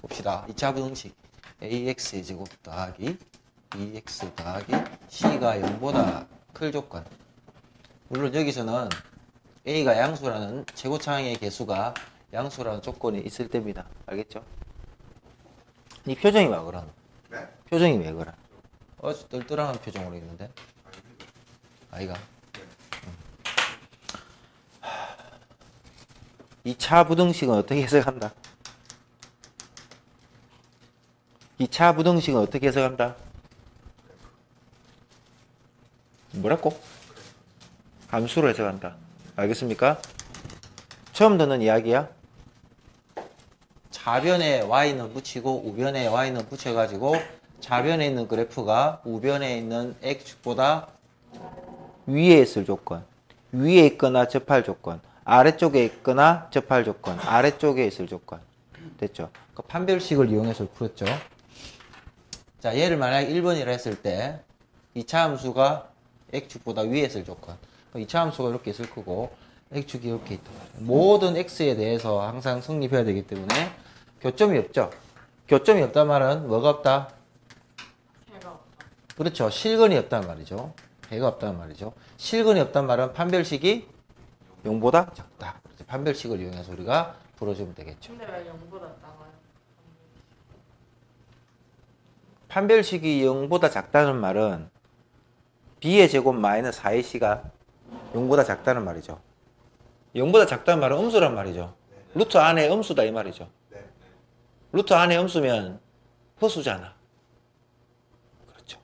봅시다. 2차 부등식 ax의 제곱 더하기 bx 더하기 c가 0보다 클 조건. 물론 여기서는 a가 양수라는 최고차항의 개수가 양수라는 조건이 있을 때입니다. 알겠죠? 이 표정이 왜 그러노? 네? 표정이 왜 그래? 뜰뜰한 표정으로 있는데? 아이가? 2차 부등식은 어떻게 해석한다? 2차 부등식은 어떻게 해석한다? 뭐라고? 함수로 해석한다. 알겠습니까? 처음 듣는 이야기야. 좌변에 y는 붙이고 우변에 y는 붙여가지고 좌변에 있는 그래프가 우변에 있는 x축보다 위에 있을 조건, 위에 있거나 접할 조건, 아래쪽에 있거나 접할 조건, 아래쪽에 있을 조건. 됐죠? 그 판별식을 이용해서 풀었죠. 자, 얘를 만약에 1번이라 했을 때 2차 함수가 x축보다 위에 있을 조건. 2차 함수가 이렇게 있을 거고 x축이 이렇게 있다. 모든 x에 대해서 항상 성립해야 되기 때문에 교점이 없죠. 교점이 없단 말은 뭐가 없다? 해가 없다. 그렇죠. 실근이 없단 말이죠. 해가 없단 말이죠. 실근이 없단 말은 판별식이 0보다 작다. 그래서 판별식을 이용해서 우리가 풀어주면 되겠죠. 근데 왜 0보다 작아요? 판별식이 0보다 작다는 말은 b의 제곱 마이너스 4ac가 0보다 작다는 말이죠. 0보다 작다는 말은 음수란 말이죠. 루트 안에 음수다 이 말이죠. 루트 안에 음수면 허수잖아. 그렇죠.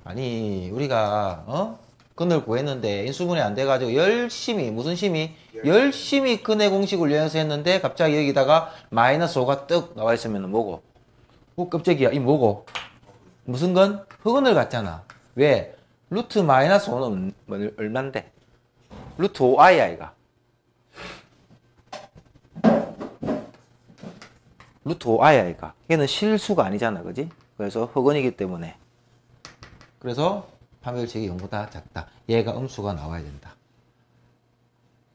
아니 우리가 근을 구했는데 인수분해 안 돼가지고 열심히 무슨 심이? 열심히 근의 공식을 이용해서 했는데 갑자기 여기다가 마이너스 5가 뜩 나와 있으면 뭐고? 깜짝이야 이 뭐고? 무슨 건? 흑은을 갖잖아. 왜? 루트 마이너스 5는 얼만데? 루트 5i 아이가. 루트 5i 아이가. 얘는 실수가 아니잖아. 그지? 그래서 흑은이기 때문에. 그래서 판별식이 0보다 작다. 얘가 음수가 나와야 된다.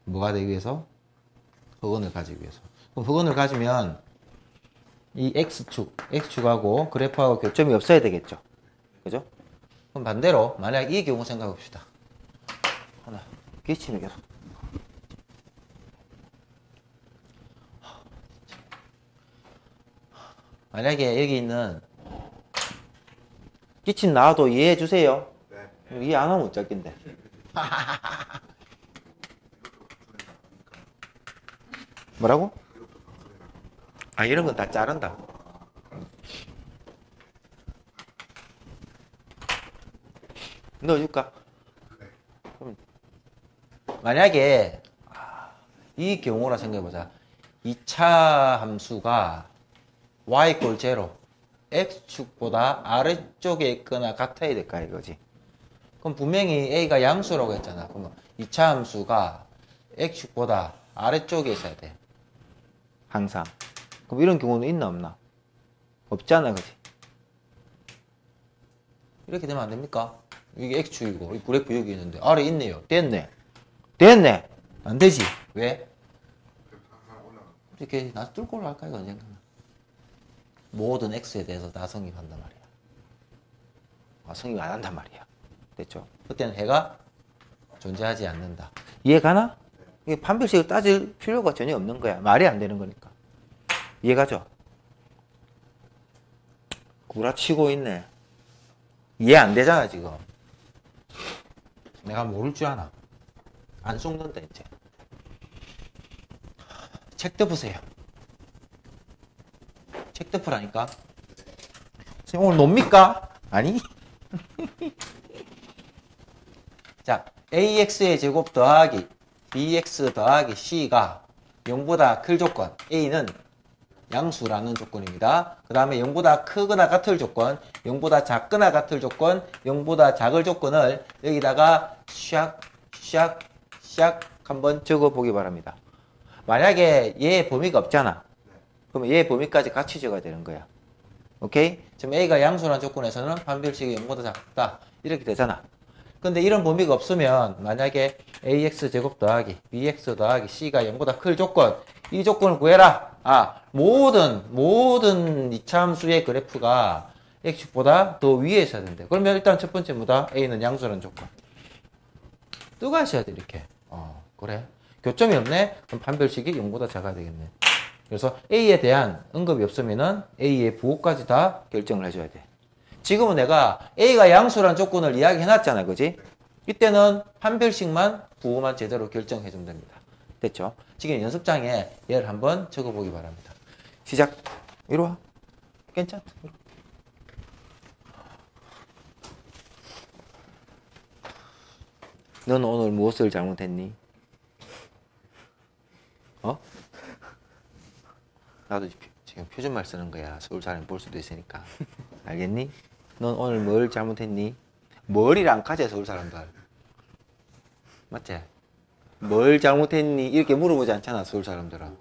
뭐가 되기 위해서? 흑은을 가지기 위해서. 그럼 흑은을 가지면 이 X축하고 그래프하고 교점이 없어야 되겠죠. 그죠? 그럼 반대로 만약 이 경우 생각해 봅시다. 하나 끼치네 계속. 만약에 여기 있는 끼친 나와도 이해해 주세요. 네. 이해 안 하면 못 잡긴데. 뭐라고? 아 이런 건 다 자른다. 넣어줄까? 그럼 만약에 이 경우라 생각해보자. 2차 함수가 y 꼴 제로 x축보다 아래쪽에 있거나 같아야 될까 이거지. 그럼 분명히 a가 양수라고 했잖아. 그러면 2차 함수가 x축보다 아래쪽에 있어야 돼. 항상. 그럼 이런 경우는 있나 없나? 없잖아, 그지? 이렇게 되면 안 됩니까? 이게 x축이고 이 그래프 여기 있는데 아래 있네요. 됐네. 됐네. 안 되지. 왜? 이렇게 나 뚫고 올라갈까 이거 언젠가. 모든 x에 대해서 다 성립한단 말이야. 성립 안 한단 말이야. 됐죠? 그때는 해가 존재하지 않는다. 이해가나? 이게 판별식을 따질 필요가 전혀 없는 거야. 말이 안 되는 거니까. 이해가죠? 구라치고 있네. 이해 안 되잖아 지금. 내가 모를 줄 아나. 안 속는다 이제. 책 덮으세요. 책 덮으라니까. 선생님 오늘 놉니까? 아니. 자, ax의 제곱 더하기 bx 더하기 c가 0보다 클 조건. a는 양수라는 조건입니다. 그 다음에 0보다 크거나 같을 조건, 0보다 작거나 같을 조건, 0보다 작을 조건을 여기다가 샥 한번 적어보기 바랍니다. 만약에 얘의 범위가 없잖아. 그러면 얘의 범위까지 같이 적어야 되는 거야. 오케이? 지금 a가 양수라는 조건에서는 판별식이 0보다 작다. 이렇게 되잖아. 근데 이런 범위가 없으면 만약에 ax 제곱 더하기 bx 더하기 c가 0보다 클 조건, 이 조건을 구해라. 모든 이차함수의 그래프가 x축보다 더 위에 있어야 된대. 그러면 일단 첫 번째 뭐다? a는 양수라는 조건. 뜨가 있어야 돼, 이렇게. 그래. 교점이 없네? 그럼 판별식이 0보다 작아야 되겠네. 그래서 a에 대한 언급이 없으면은 a의 부호까지 다 결정을 해줘야 돼. 지금은 내가 a가 양수라는 조건을 이야기해놨잖아, 그지? 이때는 판별식만 부호만 제대로 결정해주면 됩니다. 됐죠? 지금 연습장에 얘를 한번 적어보기 바랍니다. 시작. 이리 와. 괜찮다. 넌 오늘 무엇을 잘못했니? 나도 지금 표준말 쓰는 거야. 서울 사람이 볼 수도 있으니까. 알겠니? 넌 오늘 뭘 잘못했니? 뭘이랑 가져, 서울 사람들. 맞지? 뭘 잘못했니? 이렇게 물어보지 않잖아, 서울 사람들은.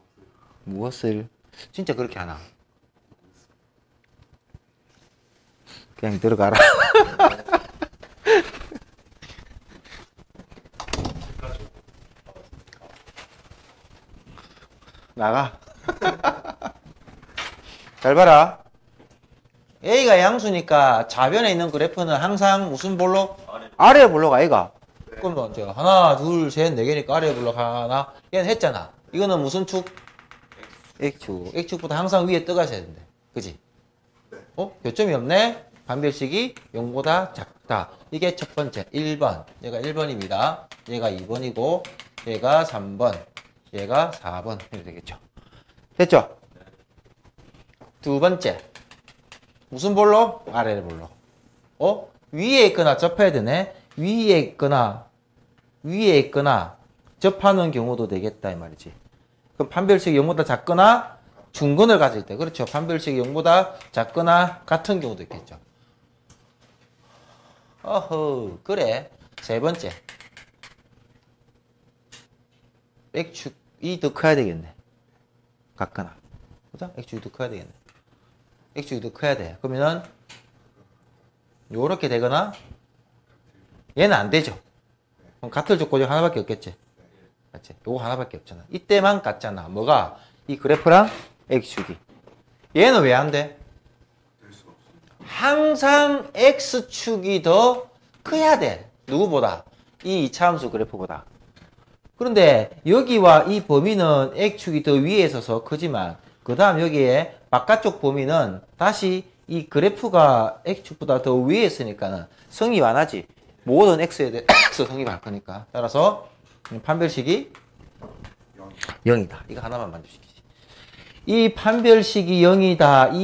무엇을? 진짜 그렇게 하나? 그냥 들어가라. 나가. 잘 봐라. A가 양수니까 좌변에 있는 그래프는 항상 무슨 볼록? 아래 볼록 아이가? 그러면 제가 하나, 둘, 셋, 네 개니까 아래 볼록 하나. 얘는 했잖아. 이거는 무슨 축? X축. X축보다 항상 위에 떠가셔야 된대. 그지? 교점이 없네? 판별식이 0보다 작다. 이게 첫 번째. 1번. 얘가 1번입니다. 얘가 2번이고, 얘가 3번. 얘가 4번. 이렇게 되겠죠. 됐죠? 두 번째. 무슨 볼록? 아래 볼록. 위에 있거나 접해야 되네? 위에 있거나 접하는 경우도 되겠다, 이 말이지. 그럼 판별식이 0보다 작거나 중근을 가질 때. 그렇죠. 판별식이 0보다 작거나 같은 경우도 있겠죠. 그래. 세 번째. X축이 더 커야 되겠네. 같거나. 그죠? X축이 더 커야 되겠네. X축이 더 커야 돼. 그러면은 요렇게 되거나 얘는 안 되죠. 그럼 같을 조건이 하나밖에 없겠지. 맞지? 요거 하나밖에 없잖아. 이때만 같잖아. 뭐가? 이 그래프랑 X축이. 얘는 왜 안 돼? 항상 X축이 더 커야 돼. 누구보다? 이 이차함수 그래프보다. 그런데 여기와 이 범위는 X축이 더 위에 있어서 크지만 그 다음 여기에 바깥쪽 범위는 다시 이 그래프가 X축보다 더 위에 있으니까는 성립 안 하지. 모든 X에 대해서 성립할 거니까. 따라서 판별식이 0이다. 이거 하나만 만족시키지. 이 판별식이 0이다.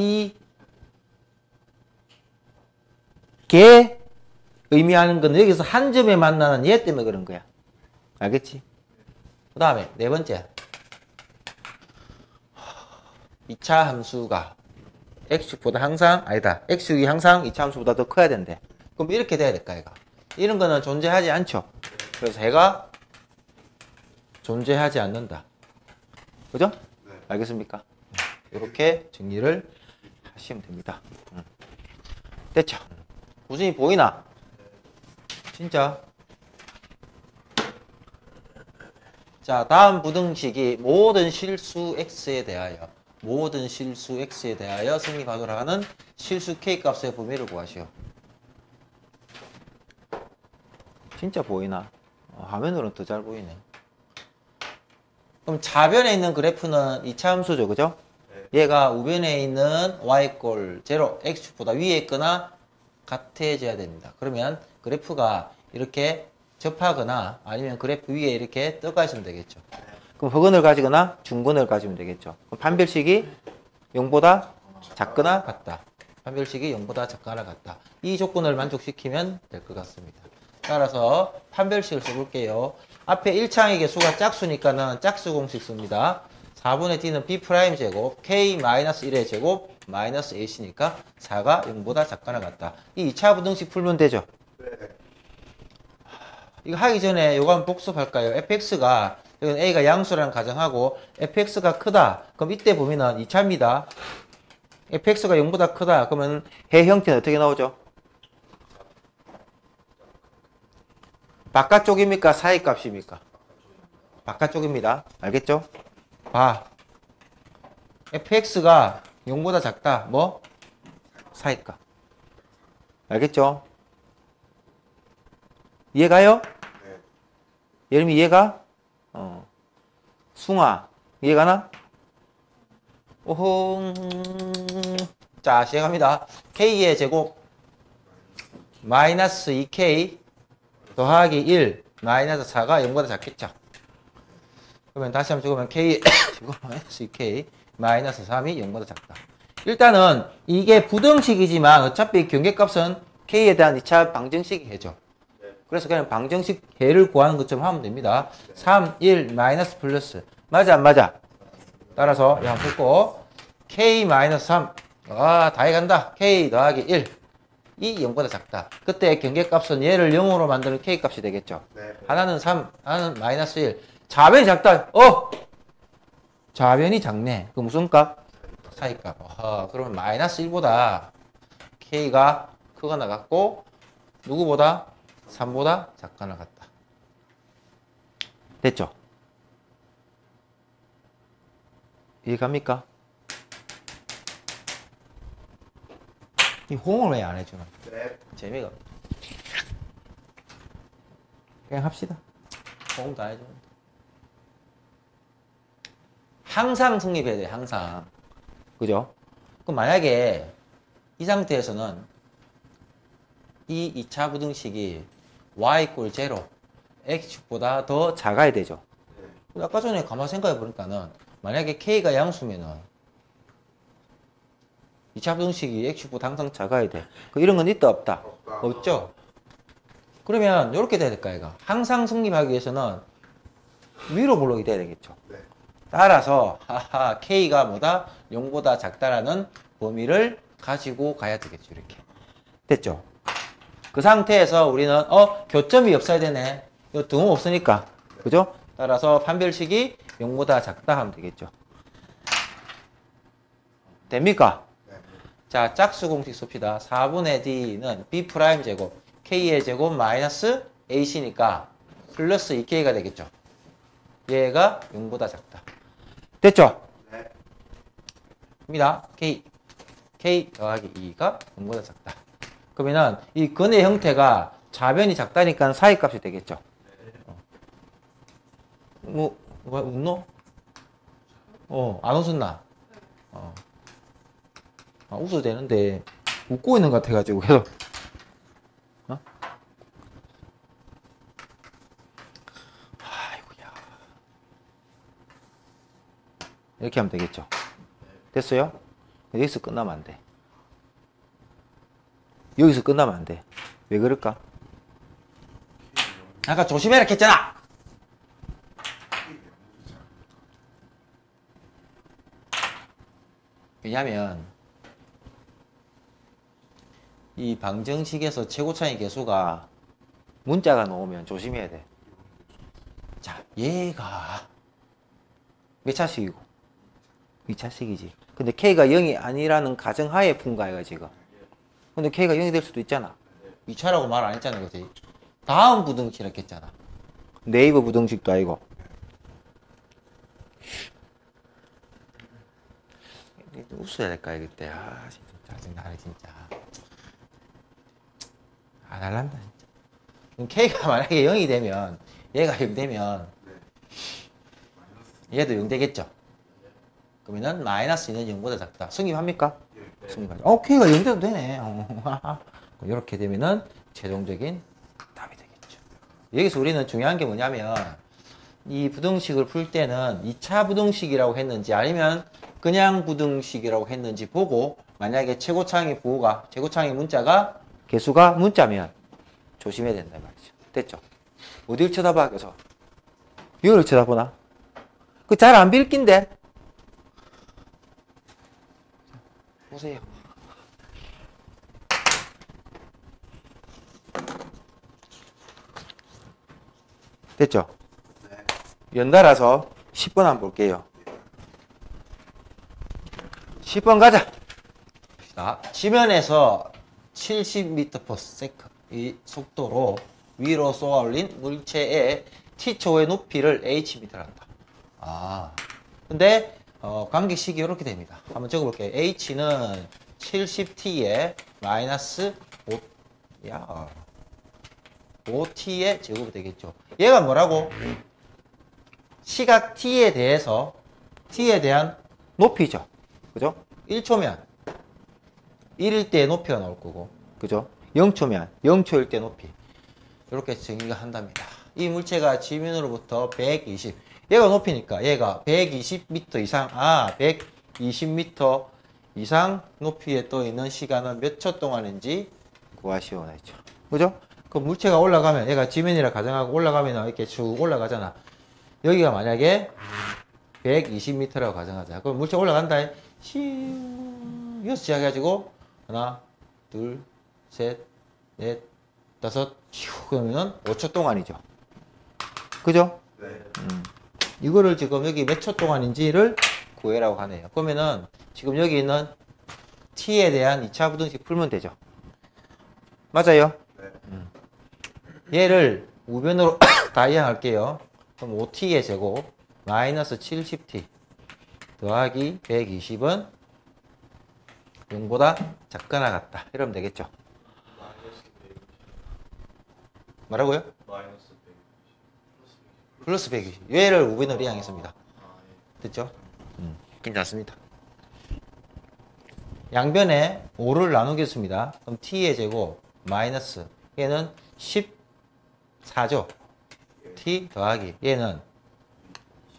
이게 의미하는 건 여기서 한 점에 만나는 얘 때문에 그런 거야. 알겠지? 그 다음에 네 번째. 2차 함수가 X축보다 항상, 아니다. X축이 항상 2차 함수보다 더 커야 된대. 그럼 이렇게 돼야 될까, 얘가? 이런 거는 존재하지 않죠. 그래서 얘가 존재하지 않는다. 그죠? 네. 알겠습니까? 이렇게 정리를 하시면 됩니다. 됐죠? 무슨이 보이나? 진짜? 자, 다음 부등식이 모든 실수 X에 대하여 성립하도록 하는 실수 K 값의 범위를 구하시오. 진짜 보이나? 화면으로는 더 잘 보이네. 그럼 좌변에 있는 그래프는 2차 함수죠, 그죠? 얘가 우변에 있는 y=0, x축보다 위에 있거나 같아져야 됩니다. 그러면 그래프가 이렇게 접하거나 아니면 그래프 위에 이렇게 떠가 있으면 되겠죠. 그럼 흑은을 가지거나 중근을 가지면 되겠죠. 그럼 판별식이 0보다 작거나 같다. 판별식이 0보다 작거나 같다. 이 조건을 만족시키면 될 것 같습니다. 따라서 판별식을 써볼게요. 앞에 1창의 개수가 짝수니까는 짝수 공식 씁니다. 4분의 d는 b'제곱, k-1의 제곱, 마이너스 ac니까 4가 0보다 작거나 같다. 이 2차 부등식 풀면 되죠? 네. 이거 하기 전에 요거 한번 복습할까요? fx가, 여기는 a가 양수라는 가정하고 fx가 크다. 그럼 이때 보면은 2차입니다. fx가 0보다 크다. 그러면 해 형태는 어떻게 나오죠? 바깥쪽입니까? 사이값입니까? 바깥쪽입니다. 알겠죠? 봐. fx가 0보다 작다. 뭐? 사이값. 알겠죠? 이해가요? 네. 예림이 이해가? 숭아 이해가나? 오호. 자, 시작합니다. k의 제곱 마이너스 2k 더하기 1 마이너스 4가 0보다 작겠죠. 그러면 다시 한번 적으면 k의 제곱 마이너스 2k 마이너스 3이 0보다 작다. 일단은 이게 부등식이지만 어차피 경계값은 k에 대한 2차 방정식이 해죠. 그래서 그냥 방정식 해를 구하는 것처럼 하면 됩니다. 3, 1, 마이너스 플러스. 맞아, 안 맞아? 따라서 이거 한번 풀고 k 마이너스 3. 다 해간다. k 더하기 1. 이 0보다 작다. 그때 경계값은 얘를 0으로 만드는 k 값이 되겠죠. 네. 하나는 3, 하나는 마이너스 1. 좌변이 작다. 좌변이 작네. 그 무슨 값? 사이값. 그러면 마이너스 1보다 k가 크거 나갔고 누구보다? 3보다 작가 나갔다. 됐죠? 이해갑니까? 이 호응을 왜 안 해주나? 네. 재미가 없네. 그냥 합시다. 호응 다 해주는데. 항상 성립해야 돼, 항상. 그죠? 그럼 만약에 이 상태에서는 이 2차 부등식이 y = 0, x축보다 더 작아야 되죠. 아까 전에 가만히 생각해 보니까는 만약에 k가 양수면은 2차 부등식이 x축보다 항상 작아야 돼. 이런 건 있다 없다? 없다. 없죠. 그러면 이렇게 돼야 될까 이거. 항상 성립하기 위해서는 위로 블록이 돼야 되겠죠. 네. 따라서 k가 뭐다? 0보다 작다라는 범위를 가지고 가야 되겠죠. 이렇게. 됐죠? 그 상태에서 우리는 교점이 없어야 되네. 이거 등호 없으니까. 그죠? 따라서 판별식이 0보다 작다 하면 되겠죠. 됩니까? 네. 자, 짝수 공식 씁시다. 4분의 d는 b' 제곱 k의 제곱 마이너스 ac니까 플러스 2k가 되겠죠. 얘가 0보다 작다. 됐죠? 네. 입니다. k 더하기 2가 0보다 작다. 그러면은 이 근의 형태가 좌변이 작다니까 사이값이 되겠죠. 뭐 웃노? 안 웃었나? 웃어도 되는데 웃고 있는 것 같아가지고 계속. 아이고야. 이렇게 하면 되겠죠. 됐어요? 여기서 끝나면 안 돼. 여기서 끝나면 안 돼. 왜 그럴까? 아까 조심해라 했잖아. 왜냐면 이 방정식에서 최고차의 계수가 문자가 나오면 조심해야 돼. 자, 얘가 몇 차식이고? 2차식이지. 근데 k가 0이 아니라는 가정하에 푼 거야, 이거 지금. 근데 k가 0이 될 수도 있잖아. 2차라고 말 안 했잖아, 그지? 다음 부등식이라고 했잖아. 네이버 부등식도 아니고. 웃어야 될까, 그때. 진짜 짜증나네, 진짜. 안 할란다, 진짜. 그럼 k가 만약에 0이 되면, 얘가 0 되면, 얘도 0 되겠죠? 그러면은 마이너스 2는 0보다 작다. 성립합니까? 네. 성립하죠. k가 0 돼도 되네. 이렇게 되면은 최종적인 답이 되겠죠. 여기서 우리는 중요한 게 뭐냐면 이 부등식을 풀 때는 2차 부등식이라고 했는지 아니면 그냥 부등식이라고 했는지 보고 만약에 최고차항의 부호가 최고차항의 문자가 개수가 문자면 조심해야 된다 말이죠. 됐죠? 어디를 쳐다봐? 그래서 이거를 쳐다보나? 그 잘 안 빌긴데. 보세요. 됐죠? 네. 연달아서 10번 한번 볼게요. 10번 가자. 자, 지면에서 70m/s 이 속도로 위로 쏘아올린 물체의 t초의 높이를 hm한다. 근데 관계식이 이렇게 됩니다. 한번 적어볼게요. h는 70t에 마이너스 5t의 제곱이 되겠죠. 얘가 뭐라고? 시각 t에 대해서 t에 대한 높이죠. 그죠? 1초면 1일 때 높이가 나올 거고, 그죠? 0초면 0초일 때 높이. 이렇게 정의가 한답니다. 이 물체가 지면으로부터 120, 얘가 높이니까 얘가 120m 이상, 120m 이상 높이에 떠 있는 시간은 몇 초 동안인지 구하시오. 했죠. 그죠? 그 물체가 올라가면, 얘가 지면이라 가정하고 올라가면 이렇게 쭉 올라가잖아. 여기가 만약에 120m라고 가정하자. 그럼 물체 올라간다. 여기서 시작해가지고 하나, 둘, 셋, 넷, 다섯, 그러면 5초 동안이죠. 그죠? 네. 이거를 지금 여기 몇 초 동안인지를 구해라고 하네요. 그러면은 지금 여기 있는 t에 대한 2차 부등식 풀면 되죠. 맞아요? 네. 얘를 우변으로 다 이항할게요. 그럼 5t의 제곱 마이너스 70t 더하기 120은 0보다 작거나 같다. 이러면 되겠죠. 마이너스 120. 뭐라고요? 마이너스 120. 플러스 120. 얘를 우변으로 이항했습니다. 예. 됐죠? 괜찮습니다. 양변에 5를 나누겠습니다. 그럼 t의 제곱 마이너스 얘는 14죠. t 더하기 얘는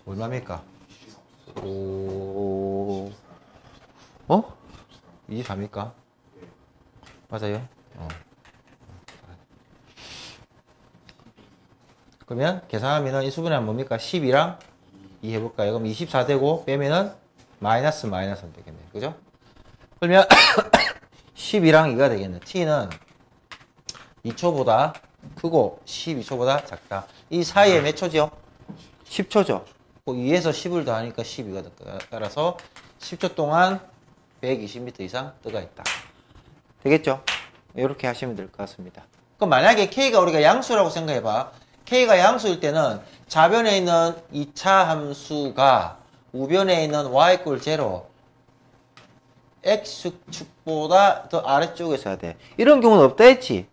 얼마입니까? 24입니까? 맞아요? 그러면 계산하면은 이 수분의 뭡니까? 12랑 2 해볼까요? 그럼 24 되고 빼면은 마이너스 되겠네요. 그죠? 그러면 12랑 2가 되겠네. t는 2초보다 크고 12초보다 작다. 이 사이에 몇 초죠? 10초죠. 2에서 10을 더하니까 12가 따라서 10초 동안 120m 이상 뜨가 있다. 되겠죠? 이렇게 하시면 될 것 같습니다. 그럼 만약에 K가 우리가 양수라고 생각해봐. K가 양수일 때는 좌변에 있는 2차 함수가 우변에 있는 y = 0 x축보다 더 아래쪽에 있어야 돼. 이런 경우는 없다 했지.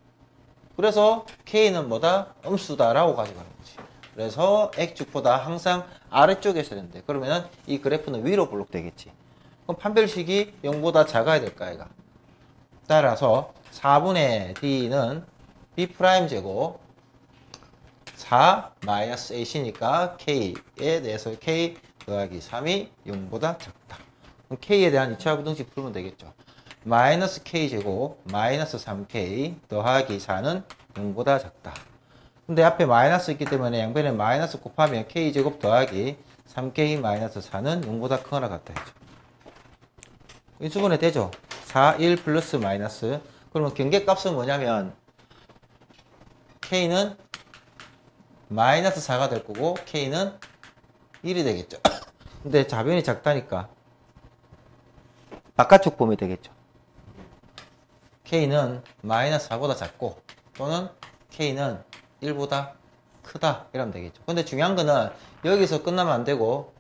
그래서 K는 뭐다? 음수다라고 가져가는 거지. 그래서 x축보다 항상 아래쪽에 있어야 되는데 그러면은 이 그래프는 위로 블록되겠지. 그럼 판별식이 0보다 작아야 될까 얘가. 따라서 4분의 d는 b' 제곱 4 마이너스 ac니까 k에 대해서 k 더하기 3이 0보다 작다. 그럼 k에 대한 2차 부등식 풀면 되겠죠. 마이너스 k 제곱 마이너스 3k 더하기 4는 0보다 작다. 근데 앞에 마이너스 있기 때문에 양변에 마이너스 곱하면 k 제곱 더하기 3k 마이너스 4는 0보다 크거나 같다 했죠. 인수분해 되죠? 4, 1 플러스 마이너스. 그러면 경계값은 뭐냐면 k는 마이너스 4가 될 거고 k는 1이 되겠죠. 근데 좌변이 작다니까 바깥쪽 보면 되겠죠. k는 마이너스 4보다 작고 또는 k는 1보다 크다 이러면 되겠죠. 근데 중요한 거는 여기서 끝나면 안 되고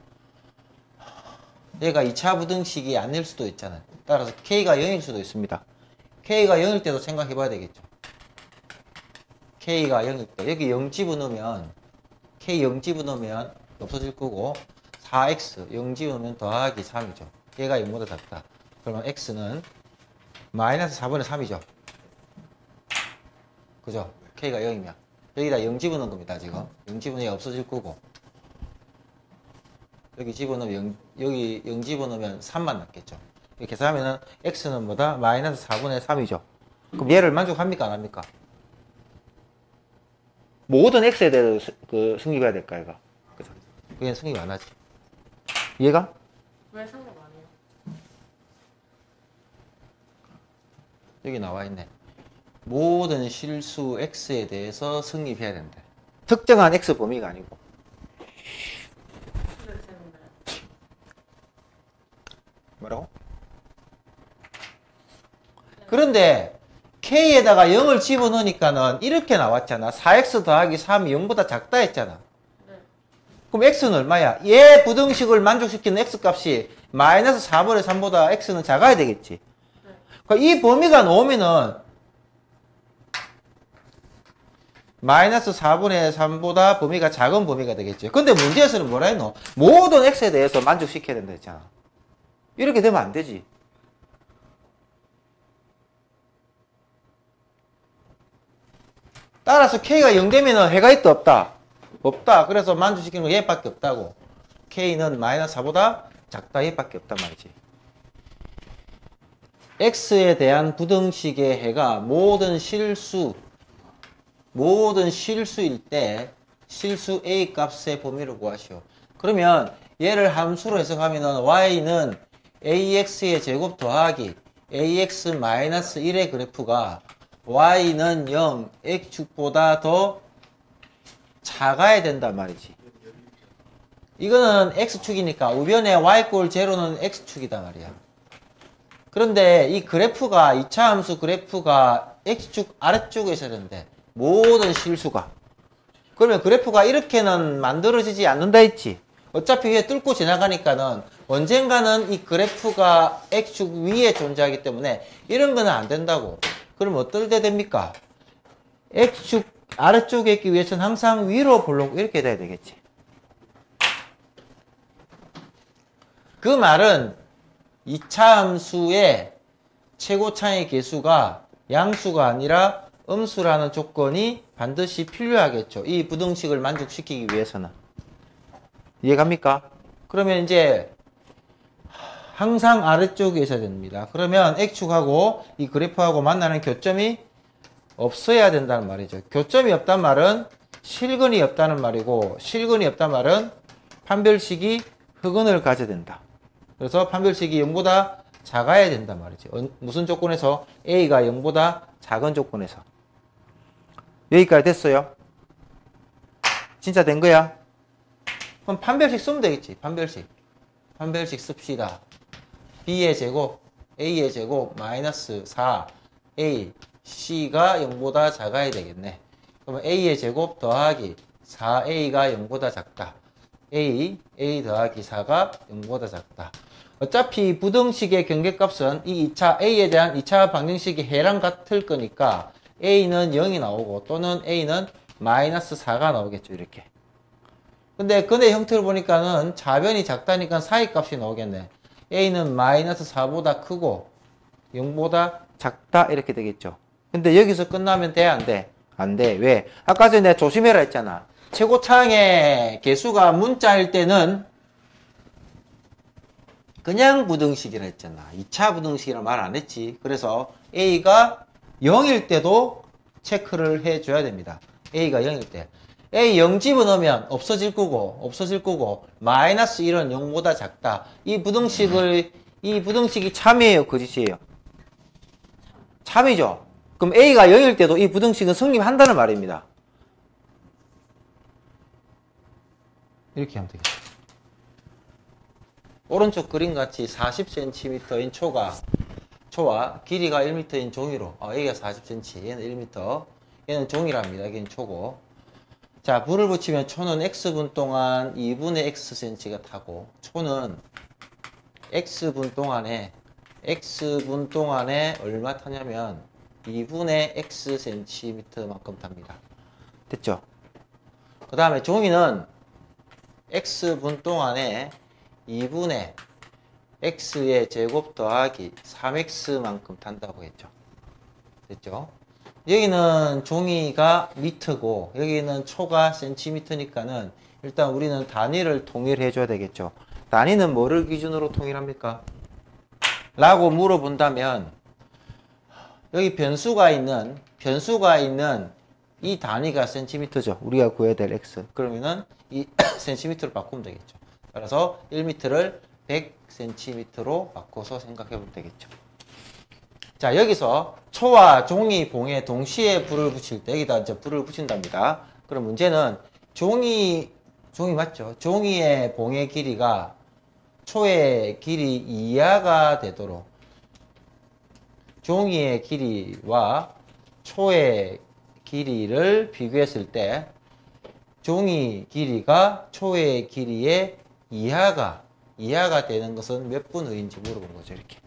얘가 2차 부등식이 아닐 수도 있잖아요. 따라서 k가 0일 수도 있습니다. k가 0일 때도 생각해 봐야 되겠죠. k가 0일 때 여기 0 집어넣으면 k 0 집어넣으면 없어질 거고 4x 0 집어넣으면 더하기 3이죠. 얘가 0보다 작다. 그러면 x는 마이너스 4분의 3이죠. 그죠? k가 0이면 여기다 0 집어넣은 겁니다. 지금 0 집어넣으면 없어질 거고 여기 집어넣으면 여기 0 집어넣으면 3만 남겠죠. 이렇게 계산하면은 x는 뭐다? 마이너스 4분의 3이죠. 그럼 얘를 만족합니까? 안 합니까? 모든 x에 대해서 승립해야 될까, 얘가? 그죠? 그게 승립 안 하지. 얘가? 왜 상관 안 해요? 여기 나와 있네. 모든 실수 x에 대해서 승립해야 된대. 특정한 x 범위가 아니고. 근데 재밌네. 뭐라고? 그런데 k에다가 0을 집어넣으니까는 이렇게 나왔잖아. 4x 더하기 3이 0보다 작다 했잖아. 네. 그럼 x는 얼마야? 얘 부등식을 만족시키는 x 값이 마이너스 4분의 3보다 x는 작아야 되겠지. 그러니까 이 범위가 나오면은 마이너스 4분의 3보다 범위가 작은 범위가 되겠죠. 근데 문제에서는 뭐라 했노? 모든 x에 대해서 만족시켜야 된다 했잖아. 이렇게 되면 안 되지. 따라서 k가 0 되면은 해가 있다 없다? 없다. 그래서 만족시키는 거 얘밖에 없다고. k는 마이너스 4보다 작다 얘밖에 없단 말이지. x에 대한 부등식의 해가 모든 실수일 때 실수 a 값의 범위를 구하시오. 그러면 얘를 함수로 해석하면은 y는 ax의 제곱 더하기 ax-1의 그래프가 y는 0, x축보다 더 작아야 된단 말이지. 이거는 x축이니까 우변에 y꼴 제로는 x축이다 말이야. 그런데 이 그래프가 2차 함수 그래프가 x축 아래쪽에 있어야 되는데 모든 실수가 그러면 그래프가 이렇게는 만들어지지 않는다 했지. 어차피 위에 뚫고 지나가니까는 언젠가는 이 그래프가 x축 위에 존재하기 때문에 이런 거는 안 된다고. 그럼 어떨 때 됩니까? x축 아래쪽에 있기 위해서는 항상 위로 보려고 이렇게 돼야 되겠지. 그 말은 2차 함수의 최고차의 개수가 양수가 아니라 음수라는 조건이 반드시 필요하겠죠. 이 부등식을 만족시키기 위해서는. 이해갑니까? 그러면 이제 항상 아래쪽에 있어야 됩니다. 그러면 x축하고 이 그래프하고 만나는 교점이 없어야 된다는 말이죠. 교점이 없단 말은 실근이 없다는 말이고 실근이 없단 말은 판별식이 흑은을 가져야 된다. 그래서 판별식이 0보다 작아야 된단 말이죠. 무슨 조건에서? a가 0보다 작은 조건에서. 여기까지 됐어요? 진짜 된 거야? 그럼 판별식 쓰면 되겠지. 판별식 씁시다. b의 제곱, a의 제곱, 마이너스 4a, c가 0보다 작아야 되겠네. 그러면 a의 제곱 더하기 4a가 0보다 작다. a 더하기 4가 0보다 작다. 어차피 부등식의 경계값은 이 2차 a에 대한 2차 방정식의 해랑 같을 거니까 a는 0이 나오고 또는 a는 마이너스 4가 나오겠죠. 이렇게. 근데 근의 형태를 보니까는 좌변이 작다니까 사이값이 나오겠네. a는 마이너스 4보다 크고 0보다 작다 이렇게 되겠죠. 근데 여기서 끝나면 돼? 안 돼? 안 돼. 왜? 아까 전에 내가 조심해라 했잖아. 최고차항의 개수가 문자일 때는 그냥 부등식이라 했잖아. 2차 부등식이라 말 안 했지. 그래서 a가 0일 때도 체크를 해줘야 됩니다. a가 0일 때. a 0 집어넣으면 없어질 거고 마이너스 1은 0보다 작다. 이 부등식이 참이에요? 거짓이에요? 참이죠? 그럼 a가 0일 때도 이 부등식은 성립한다는 말입니다. 이렇게 하면 되겠다. 오른쪽 그림같이 40cm인 초와 길이가 1m인 종이로 여기가 40cm, 얘는 1m, 얘는 종이랍니다. 여기는 초고. 자, 불을 붙이면 초는 x분 동안 2분의 xcm가 타고 초는 x분 동안에 얼마 타냐면 2분의 xcm만큼 탑니다. 됐죠? 그 다음에 종이는 x분 동안에 2분의 x의 제곱 더하기 3x만큼 탄다고 했죠. 됐죠? 여기는 종이가 미터고 여기는 초가 센티미터니까는 일단 우리는 단위를 통일해 줘야 되겠죠. 단위는 뭐를 기준으로 통일합니까? 라고 물어본다면 여기 변수가 있는 이 단위가 센티미터죠. 우리가 구해야 될 x. 그러면은 이 센티미터로 바꾸면 되겠죠. 따라서 1m를 100cm로 바꿔서 생각해 보면 되겠죠. 자, 여기서 초와 종이 봉에 동시에 불을 붙일 때 여기다 이제 불을 붙인답니다. 그럼 문제는 종이 맞죠? 종이의 봉의 길이가 초의 길이 이하가 되도록 종이의 길이와 초의 길이를 비교했을 때 종이 길이가 초의 길이의 이하가 되는 것은 몇 분 후인지 물어본 거죠. 이렇게.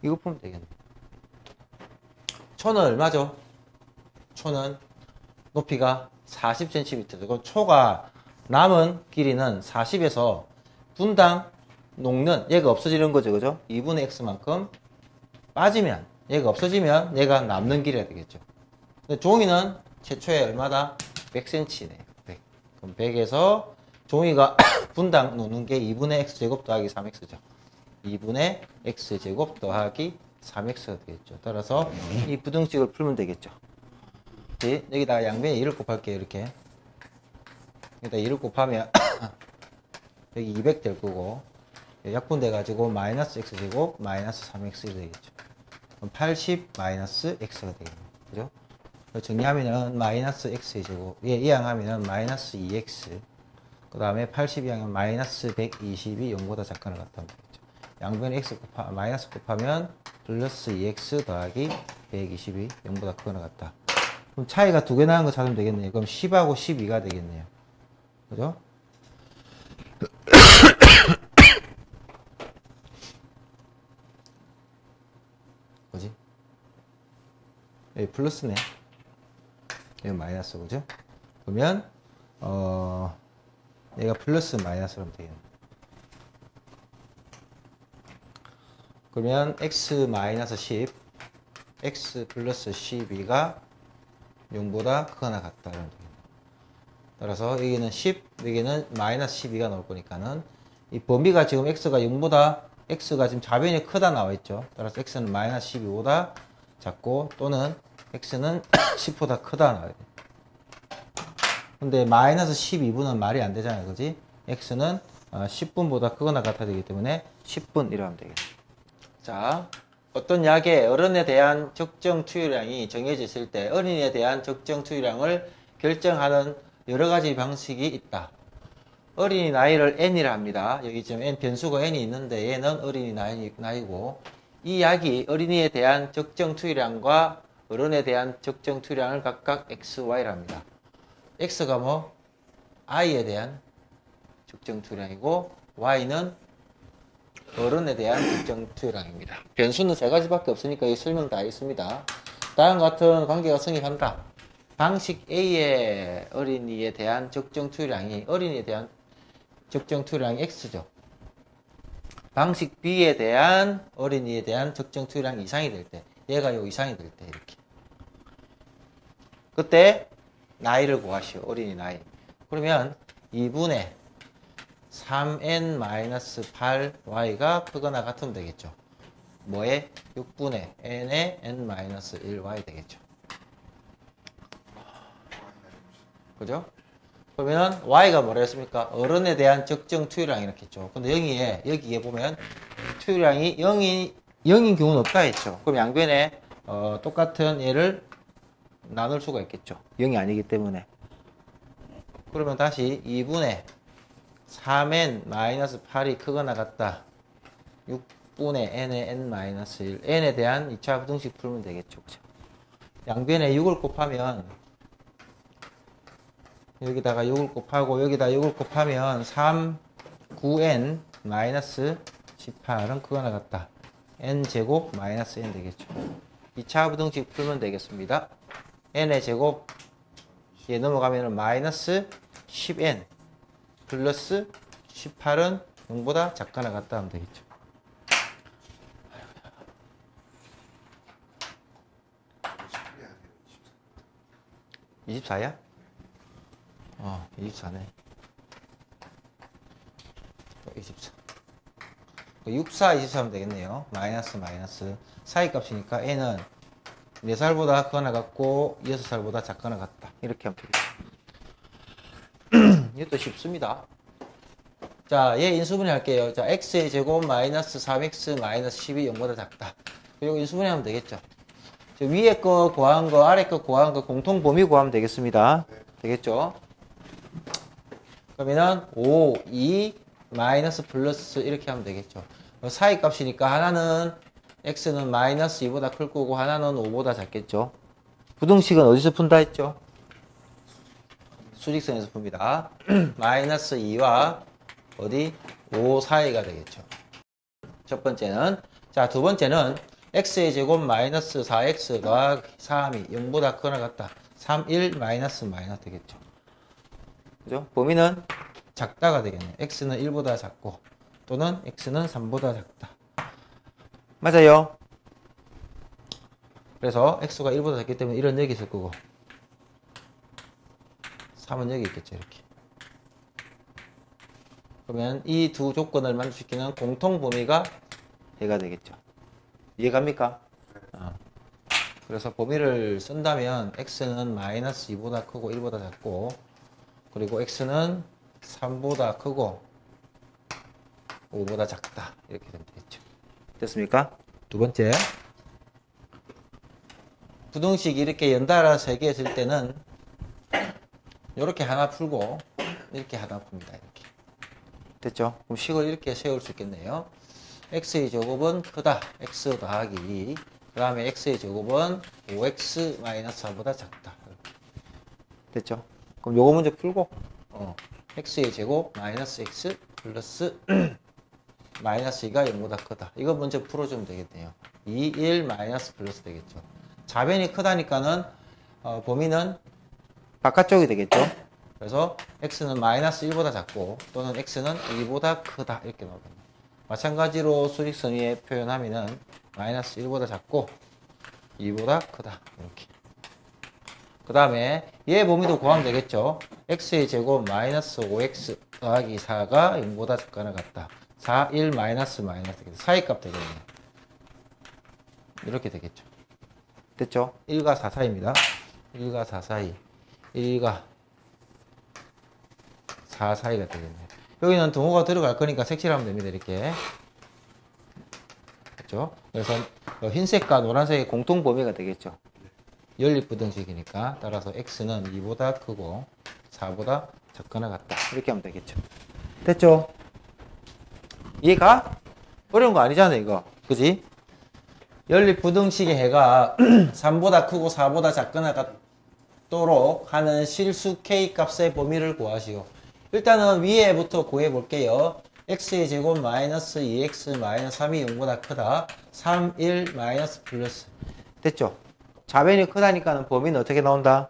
이거 풀면 되겠네. 초는 얼마죠? 초는 높이가 40cm. 그럼 초가 남은 길이는 40에서 분당 녹는 얘가 없어지는 거죠. 그죠? 2분의 x만큼 빠지면 얘가 없어지면 얘가 남는 길이가 되겠죠. 근데 종이는 최초에 얼마다? 100cm네요. 100. 그럼 100에서 종이가 분당 녹는 게 2분의 x제곱 더하기 3x죠. 2분의 x제곱 더하기 3x가 되겠죠. 따라서 이 부등식을 풀면 되겠죠. 여기다가 양변에 2를 곱할게요. 이렇게. 여기다 2를 곱하면 여기 200 될 거고 약분돼 가지고 마이너스 x제곱 마이너스 3x 되겠죠. 그럼 80 마이너스 x가 되겠네요. 그죠? 정리하면은 마이너스 x제곱 이항하면은 마이너스 2x 그 다음에 80 이항하면 마이너스 120이 0보다 작거나 같다면 되겠죠. 양변에 x 마이너스 곱하면 플러스 2x 더하기 120이 0보다 크거나 같다. 그럼 차이가 두 개 나는 거 찾으면 되겠네요. 그럼 10하고 12가 되겠네요. 그죠? 뭐지? 여기 플러스네. 여기 마이너스, 그죠? 그러면, 얘가 플러스 마이너스로 하면 되겠네. 그러면, x 마이너스 10, x 플러스 12가 0보다 크거나 같다. 이러면 되겠네. 따라서 여기는 10, 여기는 마이너스 12가 나올 거니까는 이 범위가 지금 x가 0보다 x가 지금 좌변이 크다 나와 있죠. 따라서 x는 마이너스 12보다 작고 또는 x는 10보다 크다 나와야 돼. 근데 마이너스 12분은 말이 안 되잖아요. 그지? x는 10분보다 크거나 같아야 되기 때문에 10분 이라면 되겠다. 자, 어떤 약의 어른에 대한 적정 투여량이 정해져 있을 때 어린이에 대한 적정 투여량을 결정하는 여러 가지 방식이 있다. 어린이 나이를 n이라 합니다. 여기 지금 n 변수가 n이 있는데 얘는 어린이 나이고 이 약이 어린이에 대한 적정 투여량과 어른에 대한 적정 투여량을 각각 x, y라 합니다. x가 뭐? i에 대한 적정 투여량이고 y는 어른에 대한 적정 투여량입니다. 변수는 세 가지밖에 없으니까 이 설명 다 있습니다. 다음과 같은 관계가 성립한다. 방식 A의 어린이에 대한 적정 투여량이 어린이에 대한 적정 투여량이 X죠. 방식 B에 대한 어린이에 대한 적정 투여량이 이상이 될 때, 얘가 요 이상이 될 때 이렇게. 그때 나이를 구하시오. 어린이 나이. 그러면 2분의 3n-8y가 크거나 같으면 되겠죠. 뭐에? 6분의 n의 n-1y 되겠죠. 그죠? 그러면 y가 뭐라 했습니까? 어른에 대한 적정 투여량이 이렇게 했죠. 근데 여기에 보면 투여량이 0인 경우는 없다 했죠. 그럼 양변에 똑같은 얘를 나눌 수가 있겠죠. 0이 아니기 때문에. 그러면 다시 2분의 3n-8이 크거나 같다. 6분의 n의 n-1. n에 대한 2차 부등식 풀면 되겠죠. 그죠? 양변에 6을 곱하면 여기다가 6을 곱하고 여기다 6을 곱하면 3, 9n 마이너스 18은 크거나 같다. n제곱 마이너스 n 되겠죠. 2차 부등식 풀면 되겠습니다. n의 제곱 얘 넘어가면 마이너스 10n 플러스 18은 0보다 작거나 같다 하면 되겠죠. 24야? 24네. 24. 64, 24 하면 되겠네요. 마이너스. 사이값이니까 n은 4살보다 크거나 같고 6살보다 작거나 같다. 이렇게 하면 되겠죠. 이것도 쉽습니다. 자, 얘 인수분해 할게요. 자, x의 제곱 마이너스 3x 마이너스 10이 0보다 작다. 이거 인수분해 하면 되겠죠. 위에 거 구한 거, 아래 거 구한 거 공통 범위 구하면 되겠습니다. 되겠죠? 그러면은 5, 2, 마이너스 플러스 이렇게 하면 되겠죠. 사이 값이니까 하나는 x는 마이너스 2보다 클 거고 하나는 5보다 작겠죠. 부등식은 어디서 푼다 했죠? 수직선에서 풉니다. 마이너스 2와 어디? 5 사이가 되겠죠. 첫 번째는. 자, 두 번째는 x의 제곱 마이너스 4x 더하기 3이 0보다 크거나 같다. 3, 1 마이너스 마이너스 되겠죠. 그죠? 범위는 작다가 되겠네. x는 1보다 작고 또는 x는 3보다 작다. 맞아요. 그래서 x가 1보다 작기 때문에 1은 여기 있을 거고 3은 여기 있겠죠. 이렇게. 그러면 이 두 조건을 만족시키는 공통 범위가 얘가 되겠죠. 이해갑니까? 그래서 범위를 쓴다면 x는 마이너스 2보다 크고 1보다 작고 그리고 x는 3보다 크고 5보다 작다. 이렇게 되면 되겠죠. 됐습니까? 두 번째. 부등식 이렇게 연달아 3개 했을 때는 이렇게 하나 풀고 이렇게 하나 풉니다. 이렇게. 됐죠? 그럼 식을 이렇게 세울 수 있겠네요. x의 제곱은 크다. x 더하기 2. 그 다음에 x의 제곱은 5x 마이너스 4보다 작다. 이렇게. 됐죠? 그럼 요거 문제 풀고 x의 제곱 마이너스 x 플러스 마이너스 2가 0보다 크다. 이거 문제 풀어주면 되겠네요. 2, 1 마이너스 플러스 되겠죠. 좌변이 크다니까는 범위는 바깥쪽이 되겠죠. 그래서 x는 마이너스 1보다 작고 또는 x는 2보다 크다 이렇게 나오겠네요. 마찬가지로 수직선 위에 표현하면은 마이너스 1보다 작고 2보다 크다 이렇게. 그 다음에 얘 범위도 구하면 되겠죠. x의 제곱 마이너스 5x 더하기 4가 0보다 작거나 같다. 4, 1 마이너스 마이너스 되겠죠. 사이값 되겠네요. 이렇게 되겠죠. 됐죠? 1과 4 사이입니다. 1과 4 사이. 1과 4 사이가 되겠네요. 여기는 등호가 들어갈 거니까 색칠하면 됩니다. 이렇게. 그렇죠? 그래서 흰색과 노란색의 공통 범위가 되겠죠. 연립부등식이니까 따라서 x는 2보다 크고 4보다 작거나 같다. 이렇게 하면 되겠죠. 됐죠? 이해가? 어려운 거 아니잖아 이거. 그지? 연립부등식의 해가 3보다 크고 4보다 작거나 같도록 하는 실수 k 값의 범위를 구하시오. 일단은 위에부터 구해 볼게요. x의 제곱 마이너스 2x 마이너스 3이 0보다 크다. 3, 1 마이너스 플러스. 됐죠? 좌변이 크다니까는 범위는 어떻게 나온다?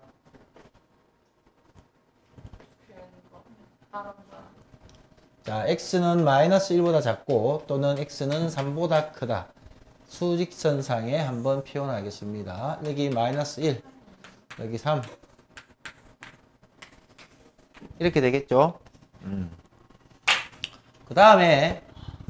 자, x는 마이너스 1보다 작고 또는 x는 3보다 크다. 수직선상에 한번 표현하겠습니다. 여기 마이너스 1, 여기 3. 이렇게 되겠죠? 그 다음에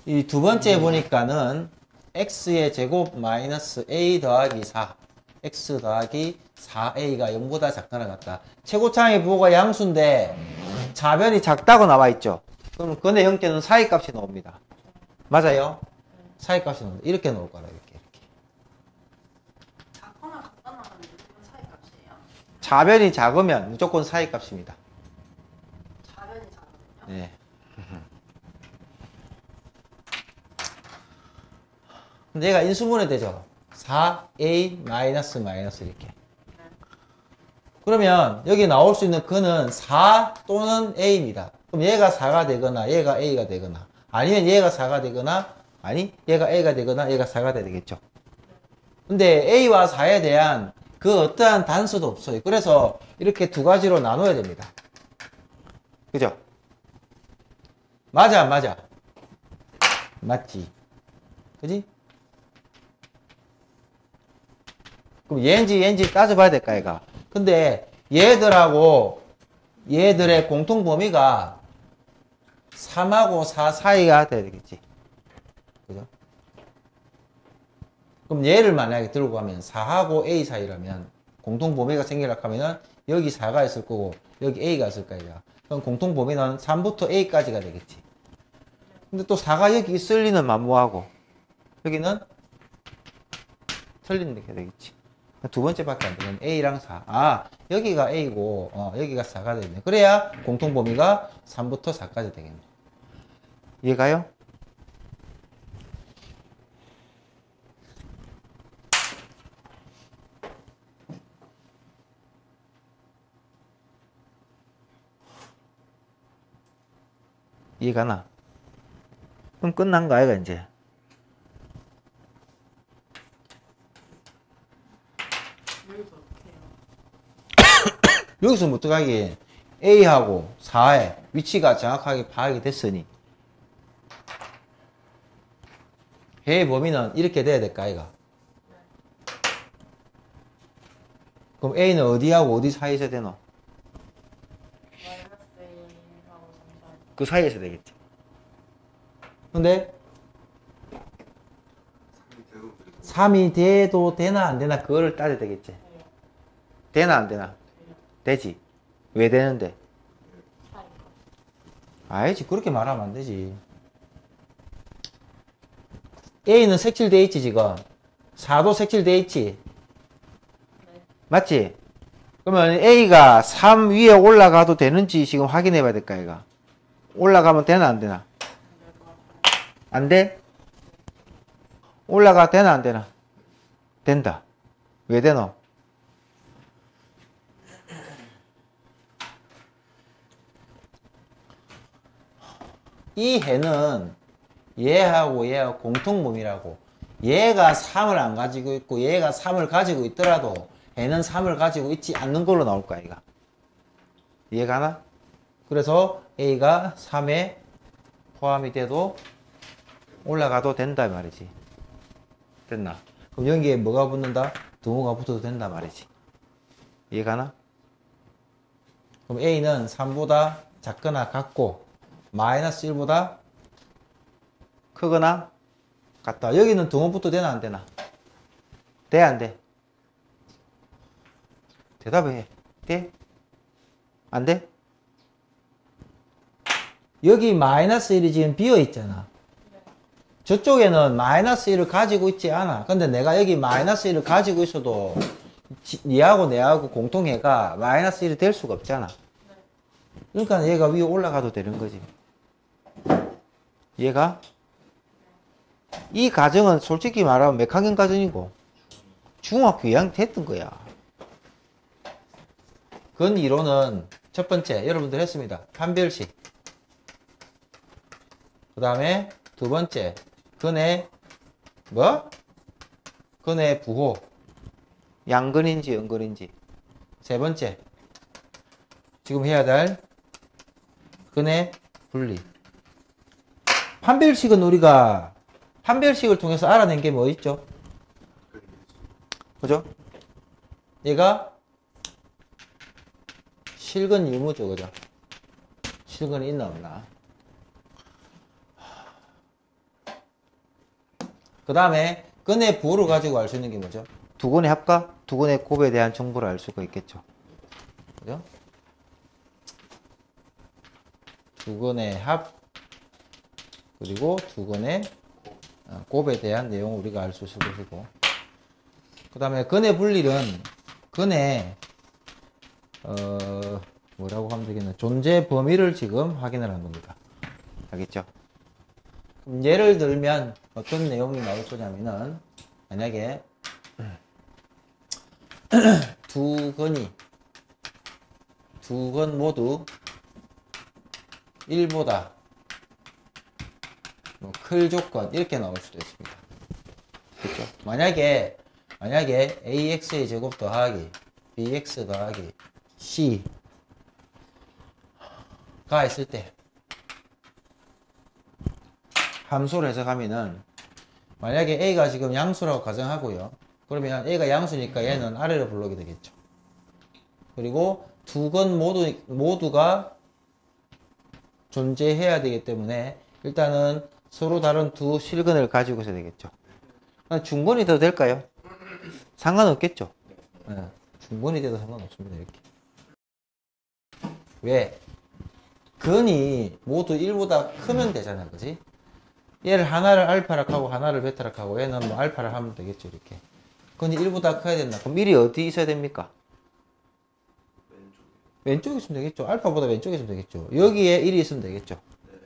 이 두 번째 보니까는 x의 제곱 마이너스 a 더하기 4. x 더하기 4a가 0보다 작거나 같다. 최고차의 부호가 양수인데 좌변이 작다고 나와 있죠. 그럼 근의 형태는 사이값이 나옵니다. 맞아요? 사이값이 나옵니다. 이렇게 나올 거라 이렇게. 작거나 같거나 하면 무조건 사이값이에요. 좌변이 작으면 무조건 사이값입니다. 좌변이 작거든요. 네. 근데 얘가 인수분해 되죠. 4a 마이너스 마이너스 이렇게. 그러면 여기 나올 수 있는 근은 4 또는 a입니다. 그럼 얘가 4가 되거나 얘가 a가 되거나 아니면 얘가 4가 되거나 아니 얘가 a가 되거나 얘가 4가 돼야 되겠죠. 근데 a와 4에 대한 그 어떠한 단서도 없어요. 그래서 이렇게 두 가지로 나눠야 됩니다. 그죠? 맞아 안 맞아? 맞지? 그지? 그럼 얘인지 따져봐야 될까 얘가. 근데 얘들하고 얘들의 공통 범위가 3하고 4 사이가 돼야 되겠지. 그죠? 그럼 얘를 만약에 들고 가면 4하고 A 사이라면 공통 범위가 생기려고 하면은 여기 4가 있을 거고 여기 A가 있을 거야. 그럼 공통 범위는 3부터 A까지가 되겠지. 근데 또 4가 여기 있을 리는 만무하고 여기는 틀린 게 되겠지. 두 번째밖에 안 되면 A랑 4. 아, 여기가 A고, 여기가 4가 되겠네. 그래야 공통 범위가 3부터 4까지 되겠네. 이해가요? 이해가나? 그럼 끝난 거 아이가 이제. 여기서 어떻게 해요? 여기서 뭐 어떡하기? A하고 4의 위치가 정확하게 파악이 됐으니 해의 범위는 이렇게 돼야 될까 아이가? 그럼 A는 어디하고 어디 사이에서 되노? 마이너스 A하고 3 그 사이에서 되겠지. 근데 3이 돼도 되나 안 되나 그거를 따져야 되겠지. 되나 안 되나? 되지. 왜 되는데? 사이가. 알지. 그렇게 말하면 안 되지. A는 색칠돼 있지 지금. 4도 색칠돼 있지. 네. 맞지? 그러면 A가 3 위에 올라가도 되는지 지금 확인해 봐야 될까 이가. 올라가면 되나 안 되나? 안 돼? 올라가 되나 안 되나? 된다. 왜 되노? 이 해는 얘하고 얘하고 공통범위라고. 얘가 3을 안 가지고 있고 얘가 3을 가지고 있더라도 해는 3을 가지고 있지 않는 걸로 나올 거야 이가. 이해가나? 그래서 A가 3에 포함이 돼도 올라가도 된다 말이지. 됐나? 그럼 여기에 뭐가 붙는다? 등호가 붙어도 된다 말이지. 이해가나? 그럼 A는 3보다 작거나 같고 마이너스 1보다 크거나 같다. 여기는 등호 붙어도 되나 안 되나? 돼 안 돼? 대답해. 돼? 안 돼? 여기 마이너스 1이 지금 비어 있잖아. 저쪽에는 마이너스 1을 가지고 있지 않아. 근데 내가 여기 마이너스 1을 가지고 있어도 니하고 내하고 공통해가 마이너스 1이 될 수가 없잖아. 그러니까 얘가 위에 올라가도 되는 거지. 얘가 이 과정은 솔직히 말하면 몇 학년 과정이고 중학교 2학년 됐던 거야. 근 이론은 첫 번째 여러분들 했습니다. 판별식. 그 다음에 두 번째 근의 뭐? 근의 부호. 양근인지 연근인지. 세 번째 지금 해야 될 근의 분리. 판별식은 우리가 판별식을 통해서 알아낸 게 뭐 있죠? 그죠? 얘가 실근 유무죠, 그죠? 실근이 있나 없나? 그 다음에 근의 부호를 가지고 알 수 있는 게 뭐죠? 두 근의 합과, 두 근의 곱에 대한 정보를 알 수가 있겠죠. 그죠? 두 근의 합, 그리고 두 근의 곱에 대한 내용을 우리가 알 수 있을 것이고, 그 다음에 근의 분리는 근의 뭐라고 하면 되겠나, 존재 범위를 지금 확인을 한 겁니다. 알겠죠? 그럼 예를 들면 어떤 내용이 나올 거냐면은, 만약에 두 근 모두 1보다 클 조건 이렇게 나올 수도 있습니다. 그렇죠? 만약에 ax의 제곱 더하기 bx 더하기 c가 있을 때 함수를 해석하면은, 만약에 a가 지금 양수라고 가정하고요. 그러면 a가 양수니까 얘는 아래로 불러오게 되겠죠. 그리고 두 근 모두가 존재해야 되기 때문에 일단은 서로 다른 두 실근을 가지고 있어야 되겠죠. 중근이 돼도 될까요? 상관없겠죠. 네, 중근이 돼도 상관없습니다. 이렇게. 왜? 근이 모두 1보다 크면 되잖아, 그지? 얘를 하나를 알파락 하고 하나를 베타락 하고 얘는 뭐 알파를 하면 되겠죠, 이렇게. 근데 1보다 커야 된다. 그럼 1이 어디 있어야 됩니까? 왼쪽에 있으면 되겠죠. 알파보다 왼쪽에 있으면 되겠죠. 여기에 1이 있으면 되겠죠.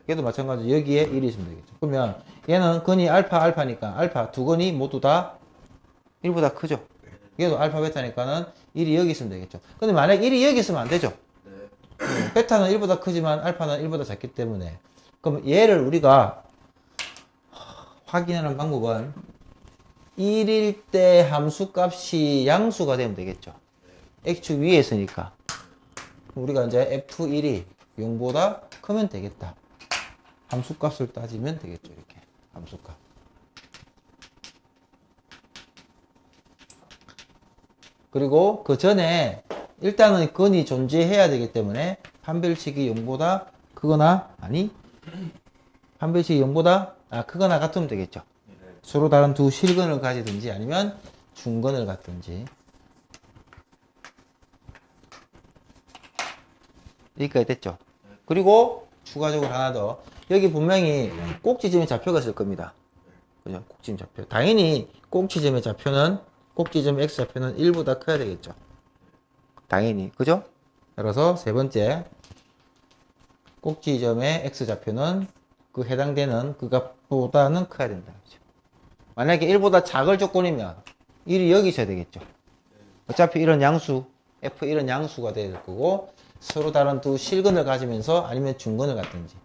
얘도 마찬가지로 여기에 1이 있으면 되겠죠. 그러면 얘는 근이 알파니까 알파 두 근이 모두 다 1보다 크죠. 얘도 알파 베타니까는 1이 여기 있으면 되겠죠. 근데 만약 1이 여기 있으면 안 되죠. 베타는 1보다 크지만 알파는 1보다 작기 때문에 그럼 얘를 우리가 확인하는 방법은 1일 때 함수값이 양수가 되면 되겠죠. x축 위에 있으니까. 우리가 이제 f1이 0보다 크면 되겠다. 함수값을 따지면 되겠죠. 이렇게 함수값. 그리고 그 전에 일단은 건이 존재해야 되기 때문에 판별식이 0보다 크거나 아니 판별식이 0보다 크거나 같으면 되겠죠. 서로 다른 두 실근을 가지든지 아니면 중근을 갖든지. 여기까지 됐죠. 그리고 추가적으로 하나 더. 여기 분명히 꼭지점의 좌표가 있을 겁니다. 그죠? 꼭지점 좌표. 당연히 꼭지점의 좌표는 꼭지점 x좌표는 1보다 커야 되겠죠. 당연히. 그죠? 따라서 세 번째 꼭지점의 x좌표는 그 해당되는 그 값보다는 커야 된다. 그죠? 만약에 1보다 작을 조건이면 1이 여기 있어야 되겠죠. 어차피 이런 양수 f1은 양수가 돼야 될 거고 서로 다른 두 실근을 가지면서 아니면 중근을 갖든지.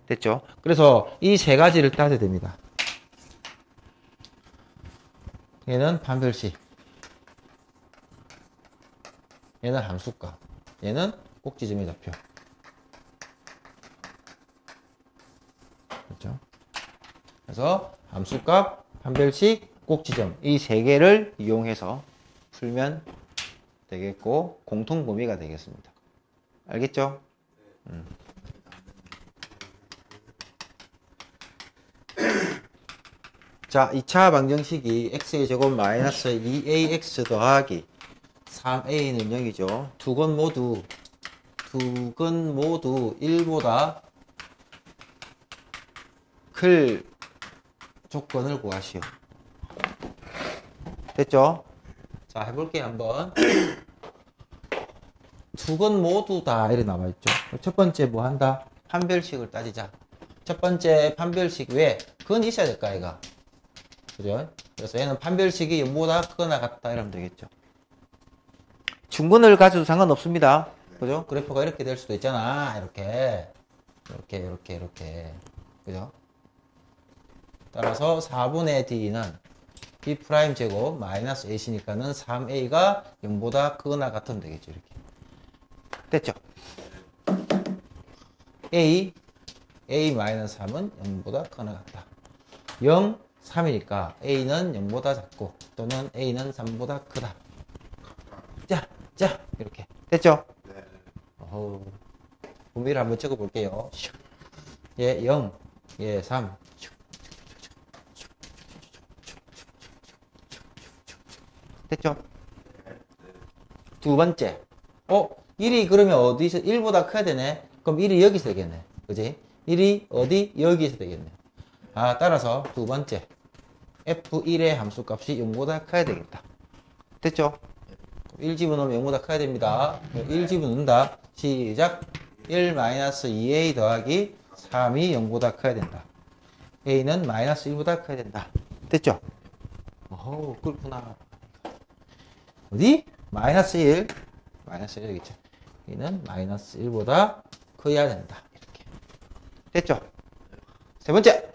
됐죠? 그래서 이 세 가지를 따져야 됩니다. 얘는 판별식, 얘는 함수값, 얘는 꼭지점의 좌표. 그렇죠? 그래서 함수값, 판별식, 꼭지점 이 세 개를 이용해서 풀면 되겠고 공통 범위가 되겠습니다. 알겠죠? 자, 2차 방정식이 x의 제곱 마이너스 2ax 더하기 3a는 0이죠. 두 건 모두 1보다 클 조건을 구하시오. 됐죠? 자, 해볼게요, 한번. 두 건 모두 다 이렇게 남아있죠. 첫 번째 뭐 한다? 판별식을 따지자. 첫 번째 판별식 외에 그건 있어야 될까, 아이가? 그죠? 그래서 얘는 판별식이 0보다 크거나 같다 이러면 되겠죠. 중근을 가져도 상관없습니다. 그죠? 그래프가 이렇게 될 수도 있잖아. 이렇게. 그죠? 따라서 4분의 d는 b 프라임 제곱 마이너스 a시니까는 3a가 0보다 크거나 같으면 되겠죠. 이렇게. 됐죠? a 마이너스 3은 0보다 크거나 같다. 0, 3이니까 a는 0보다 작고 또는 a는 3보다 크다. 자, 이렇게. 됐죠? 네. 범위를 한번 적어 볼게요. 얘 0, 얘 3. 됐죠? 두 번째. 1이 그러면 어디서 1보다 커야 되네? 그럼 1이 여기서 되겠네. 그지? 1이 어디? 여기서 되겠네. 따라서 두 번째. f1의 함수값이 0보다 커야 되겠다. 됐죠? 1 집어넣으면 0보다 커야 됩니다. 1 집어넣는다. 시작. 1-2a 더하기 3이 0보다 커야 된다. a는 마이너스 1보다 커야 된다. 됐죠? 그렇구나. 어디? 마이너스 1 여기죠. a는 마이너스 1보다 커야 된다. 이렇게. 됐죠? 세 번째.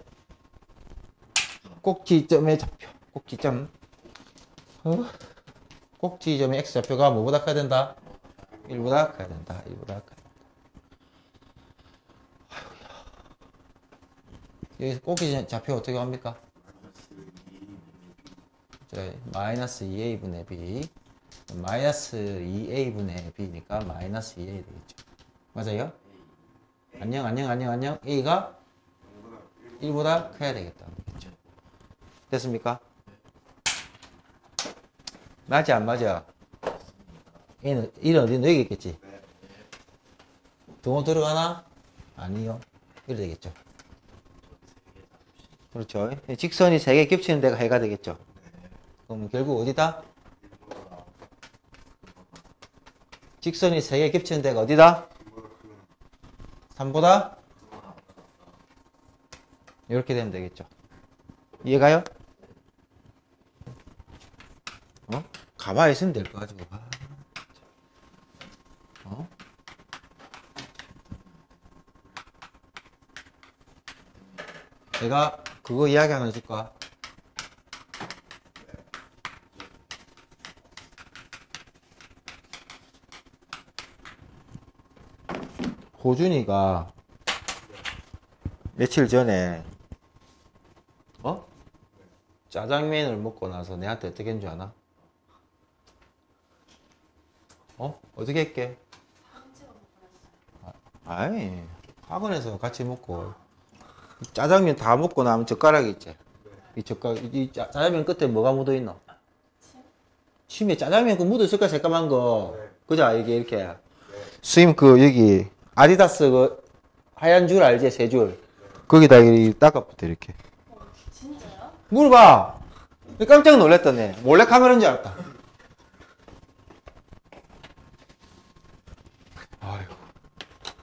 꼭지점의 좌표. 꼭지점의 x좌표가 뭐보다 커야 된다? 1보다 커야 된다. 1보다 커야 된다. 여기서 꼭지점 좌표 어떻게 합니까? 마이너스 2a분의 b 마이너스 2a분의 b니까 마이너스 2a 되겠죠. 맞아요? 안녕. a가 1보다 커야 되겠다. 되겠죠. 됐습니까? 맞아, 안 맞아? 얘는 어디 여기 있겠지? 두 번 들어가나? 아니요. 이래 되겠죠. 그렇죠. 직선이 3개 겹치는 데가 해가 되겠죠. 그럼 결국 어디다? 직선이 3개 겹치는 데가 어디다? 3보다? 이렇게 되면 되겠죠. 이해가요? 가만히 있으면 될 거 가지고. 내가 그거 이야기 하나 해줄까? 호준이가 며칠 전에 짜장면을 먹고 나서 내한테 어떻게 했는 줄 아나? 어떻게 했게? 사진 찍어 보냈어요. 아이, 학원에서 같이 먹고 짜장면 다 먹고 나면 젓가락이 있지. 이 젓가락, 짜장면 끝에 뭐가 묻어 있노? 침에 짜장면 그 묻어 있을까 새까만 거. 그죠? 이게 이렇게. 스님 그 여기 아디다스 그 하얀 줄 알지? 세 줄. 거기다 이 닦아붙어 이렇게. 진짜요? 물어봐. 깜짝 놀랐더니 몰래 카메라인 줄 알았다. 아이고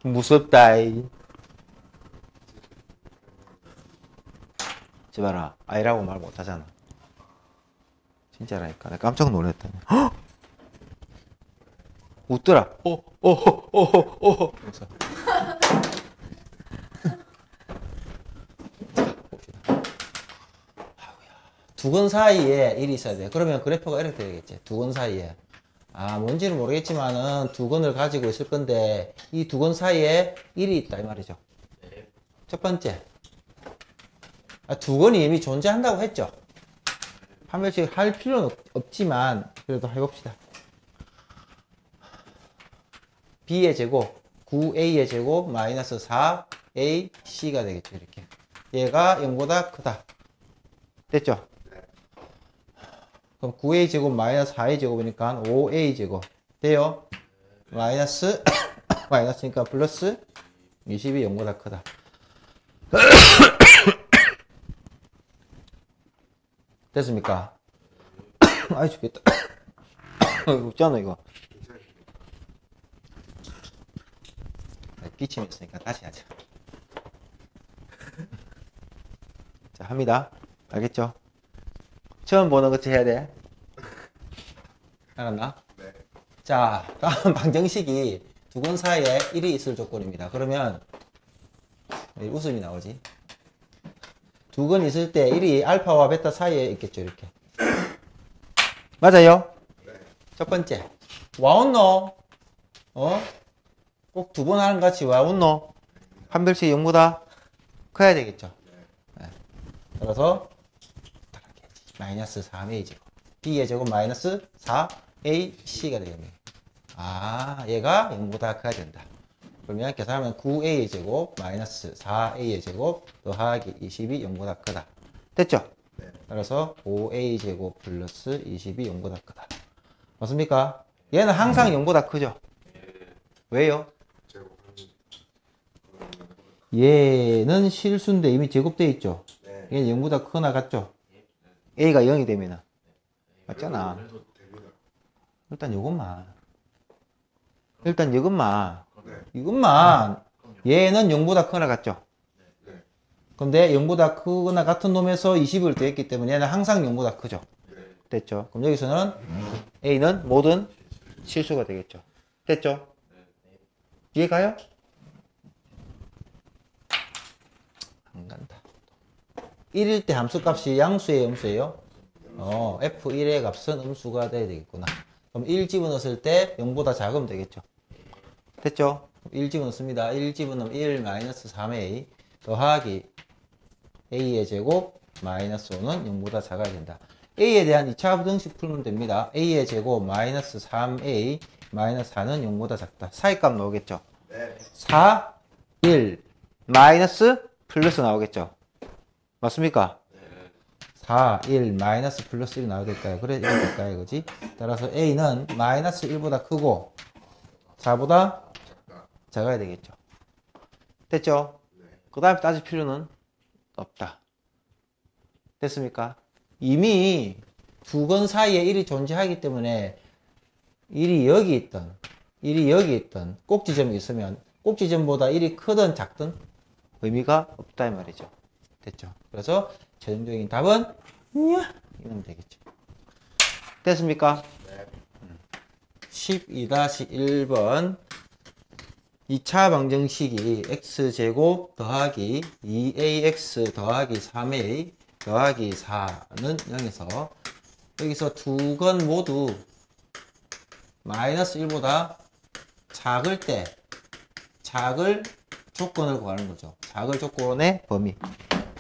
무섭다. 저 봐라. 아이라고 말 못하잖아. 진짜라니까. 내가 깜짝 놀랐더니 헉! 웃더라. 그래서 두근 사이에 일이 있어야 돼. 그러면 그래프가 이렇게 되겠지. 두근 사이에. 아, 뭔지는 모르겠지만은 두근을 가지고 있을 건데 이 두근 사이에 일이 있다 이 말이죠. 첫 번째. 두근이 이미 존재한다고 했죠. 한 번씩 할 필요는 없지만 그래도 해봅시다. b의 제곱 9a의 제곱 마이너스 4ac가 되겠죠. 이렇게. 얘가 0보다 크다. 됐죠? 그럼 9a 제곱 마이너스 4a 제곱이니까 5a 제곱 돼요. 마이너스 마이너스니까 플러스 20이 0보다 크다. 됐습니까? 아이 죽겠다. 웃잖아 이거. 기침이 있으니까 다시 하자. 자, 합니다. 알겠죠? 처음 보는 것처럼 해야 돼. 알았나? 네. 자, 다음 방정식이 두근 사이에 1이 있을 조건입니다. 그러면 웃음이 나오지. 두근 있을 때 1이 알파와 베타 사이에 있겠죠. 이렇게. 맞아요? 네. 첫 번째. 와웃노? 꼭 두 번 하는 것 같이 와웃노? 한 별씩 0보다 커야 되겠죠. 네. 따라서 마이너스 3a 제곱 b의 제곱 마이너스 4ac가 되겠네요. 아, 얘가 0보다 커야 된다. 그러면 계산하면 9a의 제곱 마이너스 4a의 제곱 더하기 20이 0보다 크다. 됐죠? 네. 따라서 5a 제곱 플러스 20이 0보다 크다. 맞습니까? 얘는 항상 0보다 크죠? 왜요? 얘는 실수인데 이미 제곱되어 있죠? 네. 얘는 0보다 크거나 같죠? a가 0이 되면 맞잖아. 일단 이것만 이것만 얘는 0보다 크거나 같죠? 네. 근데 0보다 크거나 같은 놈에서 20을 더했기 때문에 얘는 항상 0보다 크죠? 네. 됐죠? 그럼 여기서는 a는 모든 실수가 되겠죠? 됐죠? 이해 가요? 안 간다. 1일 때 함수값이 양수예요, 음수예요? f1의 값은 음수가 돼야 되겠구나. 그럼 1 집어넣었을 때 0보다 작으면 되겠죠? 됐죠? 1 집어넣습니다. 1 집어넣으면 1 마이너스 3a 더하기 a의 제곱 마이너스 5는 0보다 작아야 된다. a에 대한 2차 부등식 풀면 됩니다. a의 제곱 마이너스 3a 마이너스 4는 0보다 작다. 사이값 나오겠죠? 네. 4, 1 마이너스 플러스 나오겠죠? 맞습니까? 4, 1 마이너스 플러스 1 나와야 될까요? 그래 이렇게 될까요? 그지? 따라서 a는 마이너스 1보다 크고 4보다 작아야 되겠죠. 됐죠? 그 다음에 따질 필요는 없다. 됐습니까? 이미 두 건 사이에 1이 존재하기 때문에 1이 여기 있던 꼭지점이 있으면 꼭지점보다 1이 크든 작든 의미가 없다 이 말이죠. 됐죠? 그래서 최종적인 답은 이러면 되겠죠. 됐습니까? 네. 12-1번 2차 방정식이 x제곱 더하기 2ax 더하기 3a 더하기 4는 0에서 여기서 두 건 모두 마이너스 1보다 작을 때 작을 조건을 구하는 거죠. 작을 조건의 범위.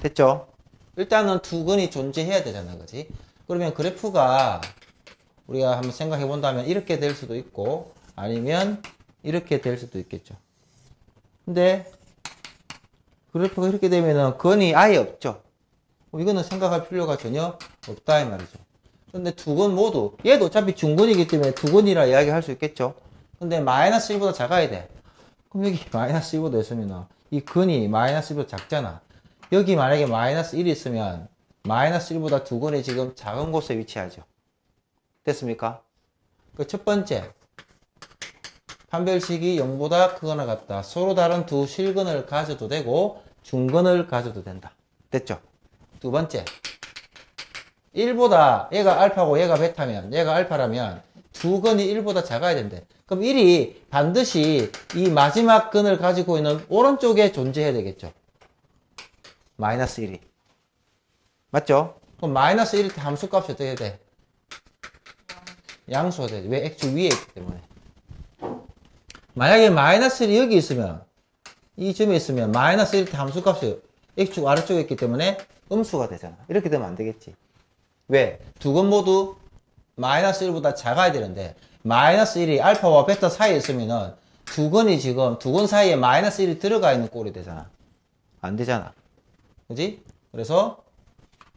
됐죠? 일단은 두 건이 존재해야 되잖아. 그지? 그러면 그래프가 우리가 한번 생각해 본다면 이렇게 될 수도 있고 아니면 이렇게 될 수도 있겠죠. 근데 그래프가 이렇게 되면은 건이 아예 없죠. 이거는 생각할 필요가 전혀 없다 이 말이죠. 근데 두 건 모두 얘도 어차피 중건이기 때문에 두 건이라 이야기할 수 있겠죠. 근데 마이너스 1보다 작아야 돼. 그럼 여기 마이너스 1보다 있으면 이 건이 마이너스 1보다 작잖아. 여기 만약에 마이너스 1이 있으면 마이너스 1보다 두 건이 지금 작은 곳에 위치하죠. 됐습니까? 그 첫 번째 판별식이 0보다 크거나 같다. 서로 다른 두 실근을 가져도 되고 중근을 가져도 된다. 됐죠? 두 번째 1보다 얘가 알파고 얘가 베타면 얘가 알파라면 두 건이 1보다 작아야 된대. 그럼 1이 반드시 이 마지막 근을 가지고 있는 오른쪽에 존재해야 되겠죠. 마이너스 1이. 맞죠? 그럼 마이너스 1일 때 함수값이 어떻게 돼? 양수가 돼. 왜? X축 위에 있기 때문에. 만약에 마이너스 1이 여기 있으면 이 점에 있으면 마이너스 1일 때 함수값이 X축 아래쪽에 있기 때문에 음수가 되잖아. 이렇게 되면 안 되겠지. 왜? 두 건 모두 마이너스 1보다 작아야 되는데 마이너스 1이 알파와 베타 사이에 있으면은 두 건이 지금 두 건 사이에 마이너스 1이 들어가 있는 꼴이 되잖아. 안 되잖아. 그지? 그래서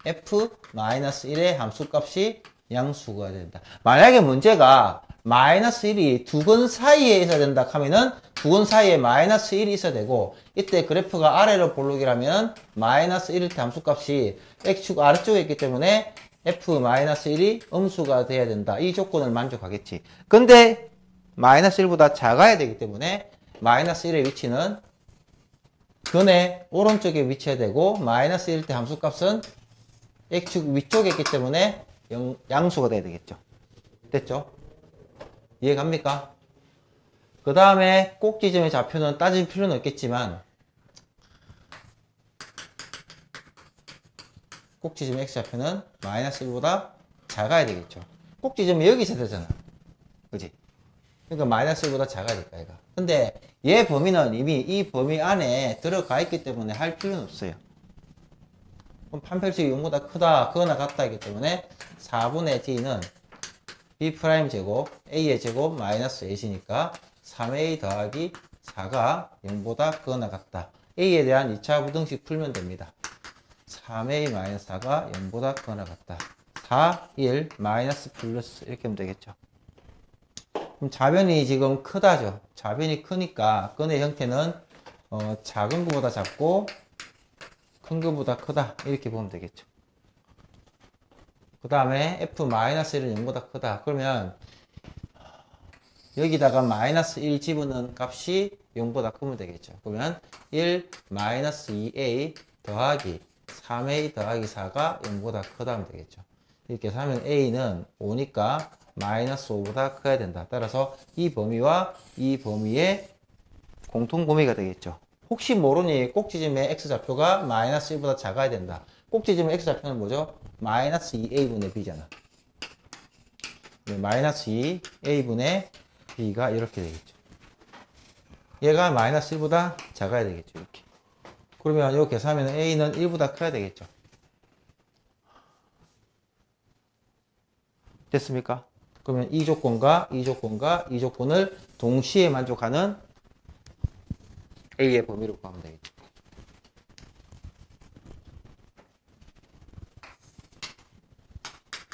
f-1의 함수값이 양수가 된다. 만약에 문제가 마이너스 1이 두 건 사이에 있어야 된다 하면은 두 건 사이에 마이너스 1이 있어야 되고 이때 그래프가 아래로 볼록이라면 마이너스 1일 때 함수값이 x축 아래쪽에 있기 때문에 f-1이 음수가 돼야 된다. 이 조건을 만족하겠지. 근데 마이너스 1보다 작아야 되기 때문에 마이너스 1의 위치는 근의 오른쪽에 위치해야 되고 마이너스 1일 때 함수값은 x축 위쪽에 있기 때문에 양수가 돼야 되겠죠. 됐죠? 이해갑니까? 그 다음에 꼭지점의 좌표는 따질 필요는 없겠지만 꼭지점의 x좌표는 마이너스 1보다 작아야 되겠죠. 꼭지점이 여기 있어야 되잖아. 그지? 그러니까 마이너스 1보다 작아야 될까 얘가. 근데 얘 범위는 이미 이 범위 안에 들어가 있기 때문에 할 필요는 없어요. 그럼 판별식이 0보다 크다 크거나 같다 이기 때문에 4분의 d는 b'제곱 a의 제곱 마이너스 a시니까 3a 더하기 4가 0보다 크거나 같다. a에 대한 2차 부등식 풀면 됩니다. 3a 마이너스 4가 0보다 크거나 같다. 4, 1, 마이너스 플러스 이렇게 하면 되겠죠. 그럼 좌변이 지금 크다죠. 좌변이 크니까 근의 형태는 작은 것보다 작고 큰 것보다 크다 이렇게 보면 되겠죠. 그 다음에 f-1은 0보다 크다. 그러면 여기다가 마이너스 1 집어넣은 값이 0보다 크면 되겠죠. 그러면 1 마이너스 2a 더하기 3a 더하기 4가 0보다 크다 하면 되겠죠. 이렇게 해서 하면 a는 5니까 마이너스 5보다 커야 된다. 따라서 이 범위와 이 범위의 공통 범위가 되겠죠. 혹시 모르니 꼭지점의 x좌표가 마이너스 1보다 작아야 된다. 꼭지점의 x좌표는 뭐죠? 마이너스 2a분의 b잖아. 마이너스 2a분의 b가 이렇게 되겠죠. 얘가 마이너스 1보다 작아야 되겠죠. 이렇게. 그러면 이거 계산하면 a는 1보다 커야 되겠죠. 됐습니까? 그러면 이 조건과 이 조건과 이 조건을 동시에 만족하는 a의 범위로 구하면 되겠죠.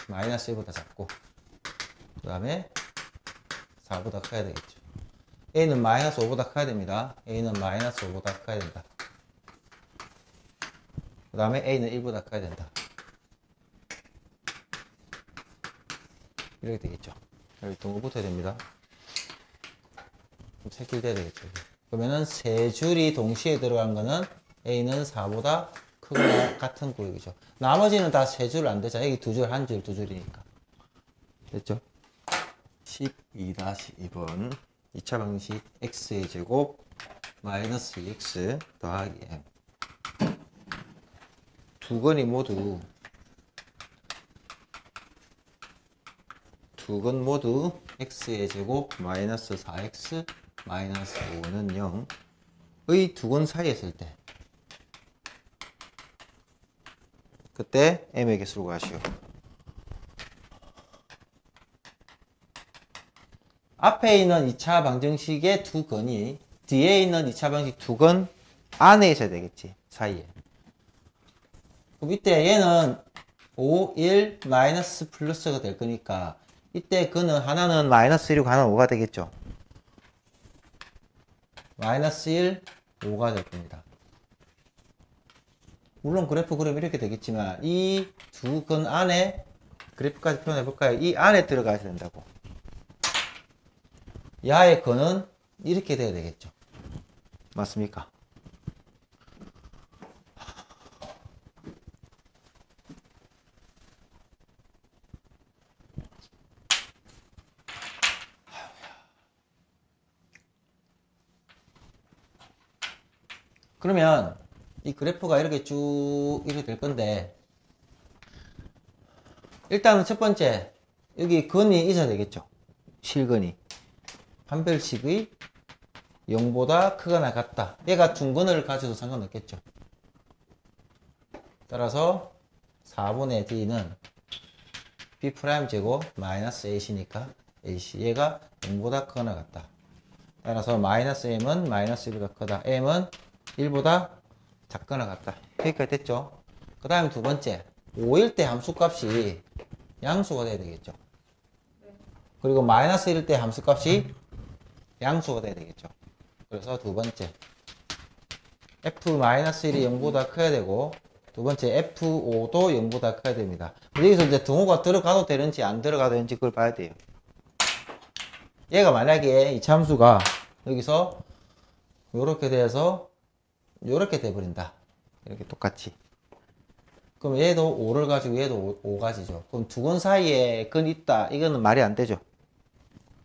마이너스 1보다 작고 그 다음에 4보다 커야 되겠죠. a는 마이너스 5보다 커야 됩니다. a는 마이너스 5보다 커야 된다. 그 다음에 a는 1보다 커야 된다. 이렇게 되겠죠. 여기 동호 붙어야 됩니다. 색길 돼야 되겠죠. 그러면은 세 줄이 동시에 들어간 거는 a는 4보다 크거나 같은 구역이죠. 나머지는 다 세 줄 안 되잖아. 여기 두 줄, 한 줄, 두 줄이니까. 됐죠? 12-2번 2차 방식 x의 제곱 마이너스 2x 더하기 m. 두 건이 모두 x의 제곱 마이너스 4x 마이너스 5는 0의 두 건 사이에 있을 때 그때 m의 개수를 구하시오. 앞에 있는 2차 방정식의 두 건이 뒤에 있는 2차 방정식 두 건 안에 있어야 되겠지. 사이에. 그럼 이때 얘는 5, 1, 마이너스 플러스가 될 거니까 이때 그는 하나는 마이너스 1이고 하나는 5가 되겠죠. 마이너스 1, 5가 될 겁니다. 물론 그래프 그럼 이렇게 되겠지만 이 두 건 안에 그래프까지 표현해 볼까요? 이 안에 들어가야 된다고. 야의 건은 이렇게 돼야 되겠죠. 맞습니까? 그러면 이 그래프가 이렇게 쭉 이렇게 될 건데 일단은 첫 번째 여기 건이 있어야 되겠죠. 실건이 판별식의 0보다 크거나 같다. 얘가 둔건을 가져도 상관없겠죠. 따라서 4분의 d는 b' 제곱 마이너스 ac니까 ac 얘가 0보다 크거나 같다. 따라서 마이너스 m은 마이너스 1보다 크다. m은 1보다 작거나 같다. 여기까지 됐죠? 그 다음에 두 번째 5일 때 함수값이 양수가 돼야 되겠죠. 그리고 마이너스 1일 때 함수값이 양수가 돼야 되겠죠. 그래서 두 번째 f-1이 0보다 커야 되고 두 번째 f5도 0보다 커야 됩니다. 여기서 이제 등호가 들어가도 되는지 안 들어가도 되는지 그걸 봐야 돼요. 얘가 만약에 이 참수가 여기서 요렇게 돼서 요렇게 돼버린다. 이렇게 똑같이. 그럼 얘도 5를 가지고 얘도 5 가지죠. 그럼 두 건 사이에 건 있다. 이거는 말이 안 되죠.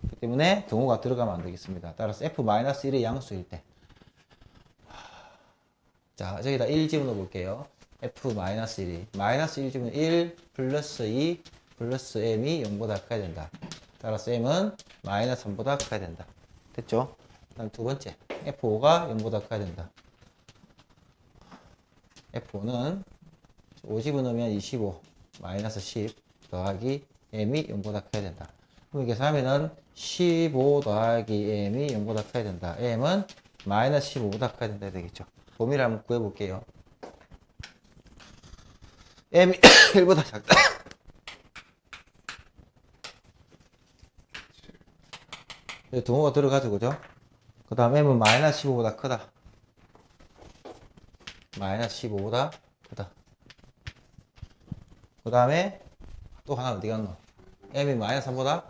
그렇기 때문에 등호가 들어가면 안 되겠습니다. 따라서 f-1이 양수일 때. 자, 저기다 1 집어넣어 볼게요. f-1이. 마이너스 1 집으면 1 플러스 2 플러스 m이 0보다 커야 된다. 따라서 m은 마이너스 3보다 커야 된다. 됐죠? 그 다음 두 번째. f5가 0보다 커야 된다. f5는 5 집어넣으면 25 마이너스 10 더하기 m이 0보다 커야 된다. 그럼 이렇게 하면은 15 더하기 m이 0보다 커야 된다. m은 마이너스 15보다 커야 된다 되겠죠. 범위를 한번 구해볼게요. m이 1보다 작다. 등호가 들어가지고 그죠? 그 다음 m은 마이너스 15보다 크다. 마이너스 15보다 크다. 그 다음에 또 하나 어디 갔노? m이 마이너스 3보다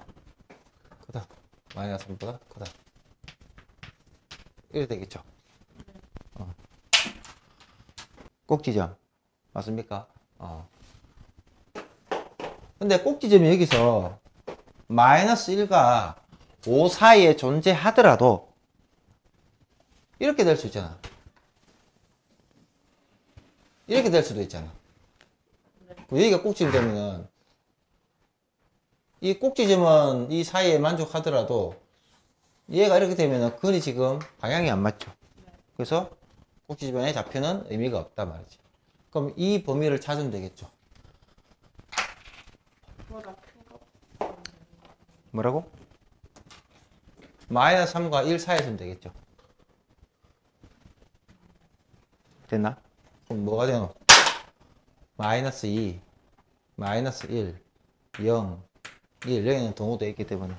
크다. 마이너스 3보다 크다. 이렇게 되겠죠. 꼭지점. 맞습니까? 근데 꼭지점이 여기서 마이너스 1과 5 사이에 존재하더라도 이렇게 될 수 있잖아. 이렇게 될 수도 있잖아. 여기가 꼭지점 되면은 이 꼭지점은 이 사이에 만족하더라도 얘가 이렇게 되면은 근이 지금 방향이 안 맞죠. 그래서 꼭지점의 좌표는 의미가 없다 말이지. 그럼 이 범위를 찾으면 되겠죠. 뭐라고? 마이너스 3과 1 사이에서면 되겠죠. 됐나? 그럼 뭐가 되노? 마이너스 2, 마이너스 1, 0, 1. 여기는 동호도 있기 때문에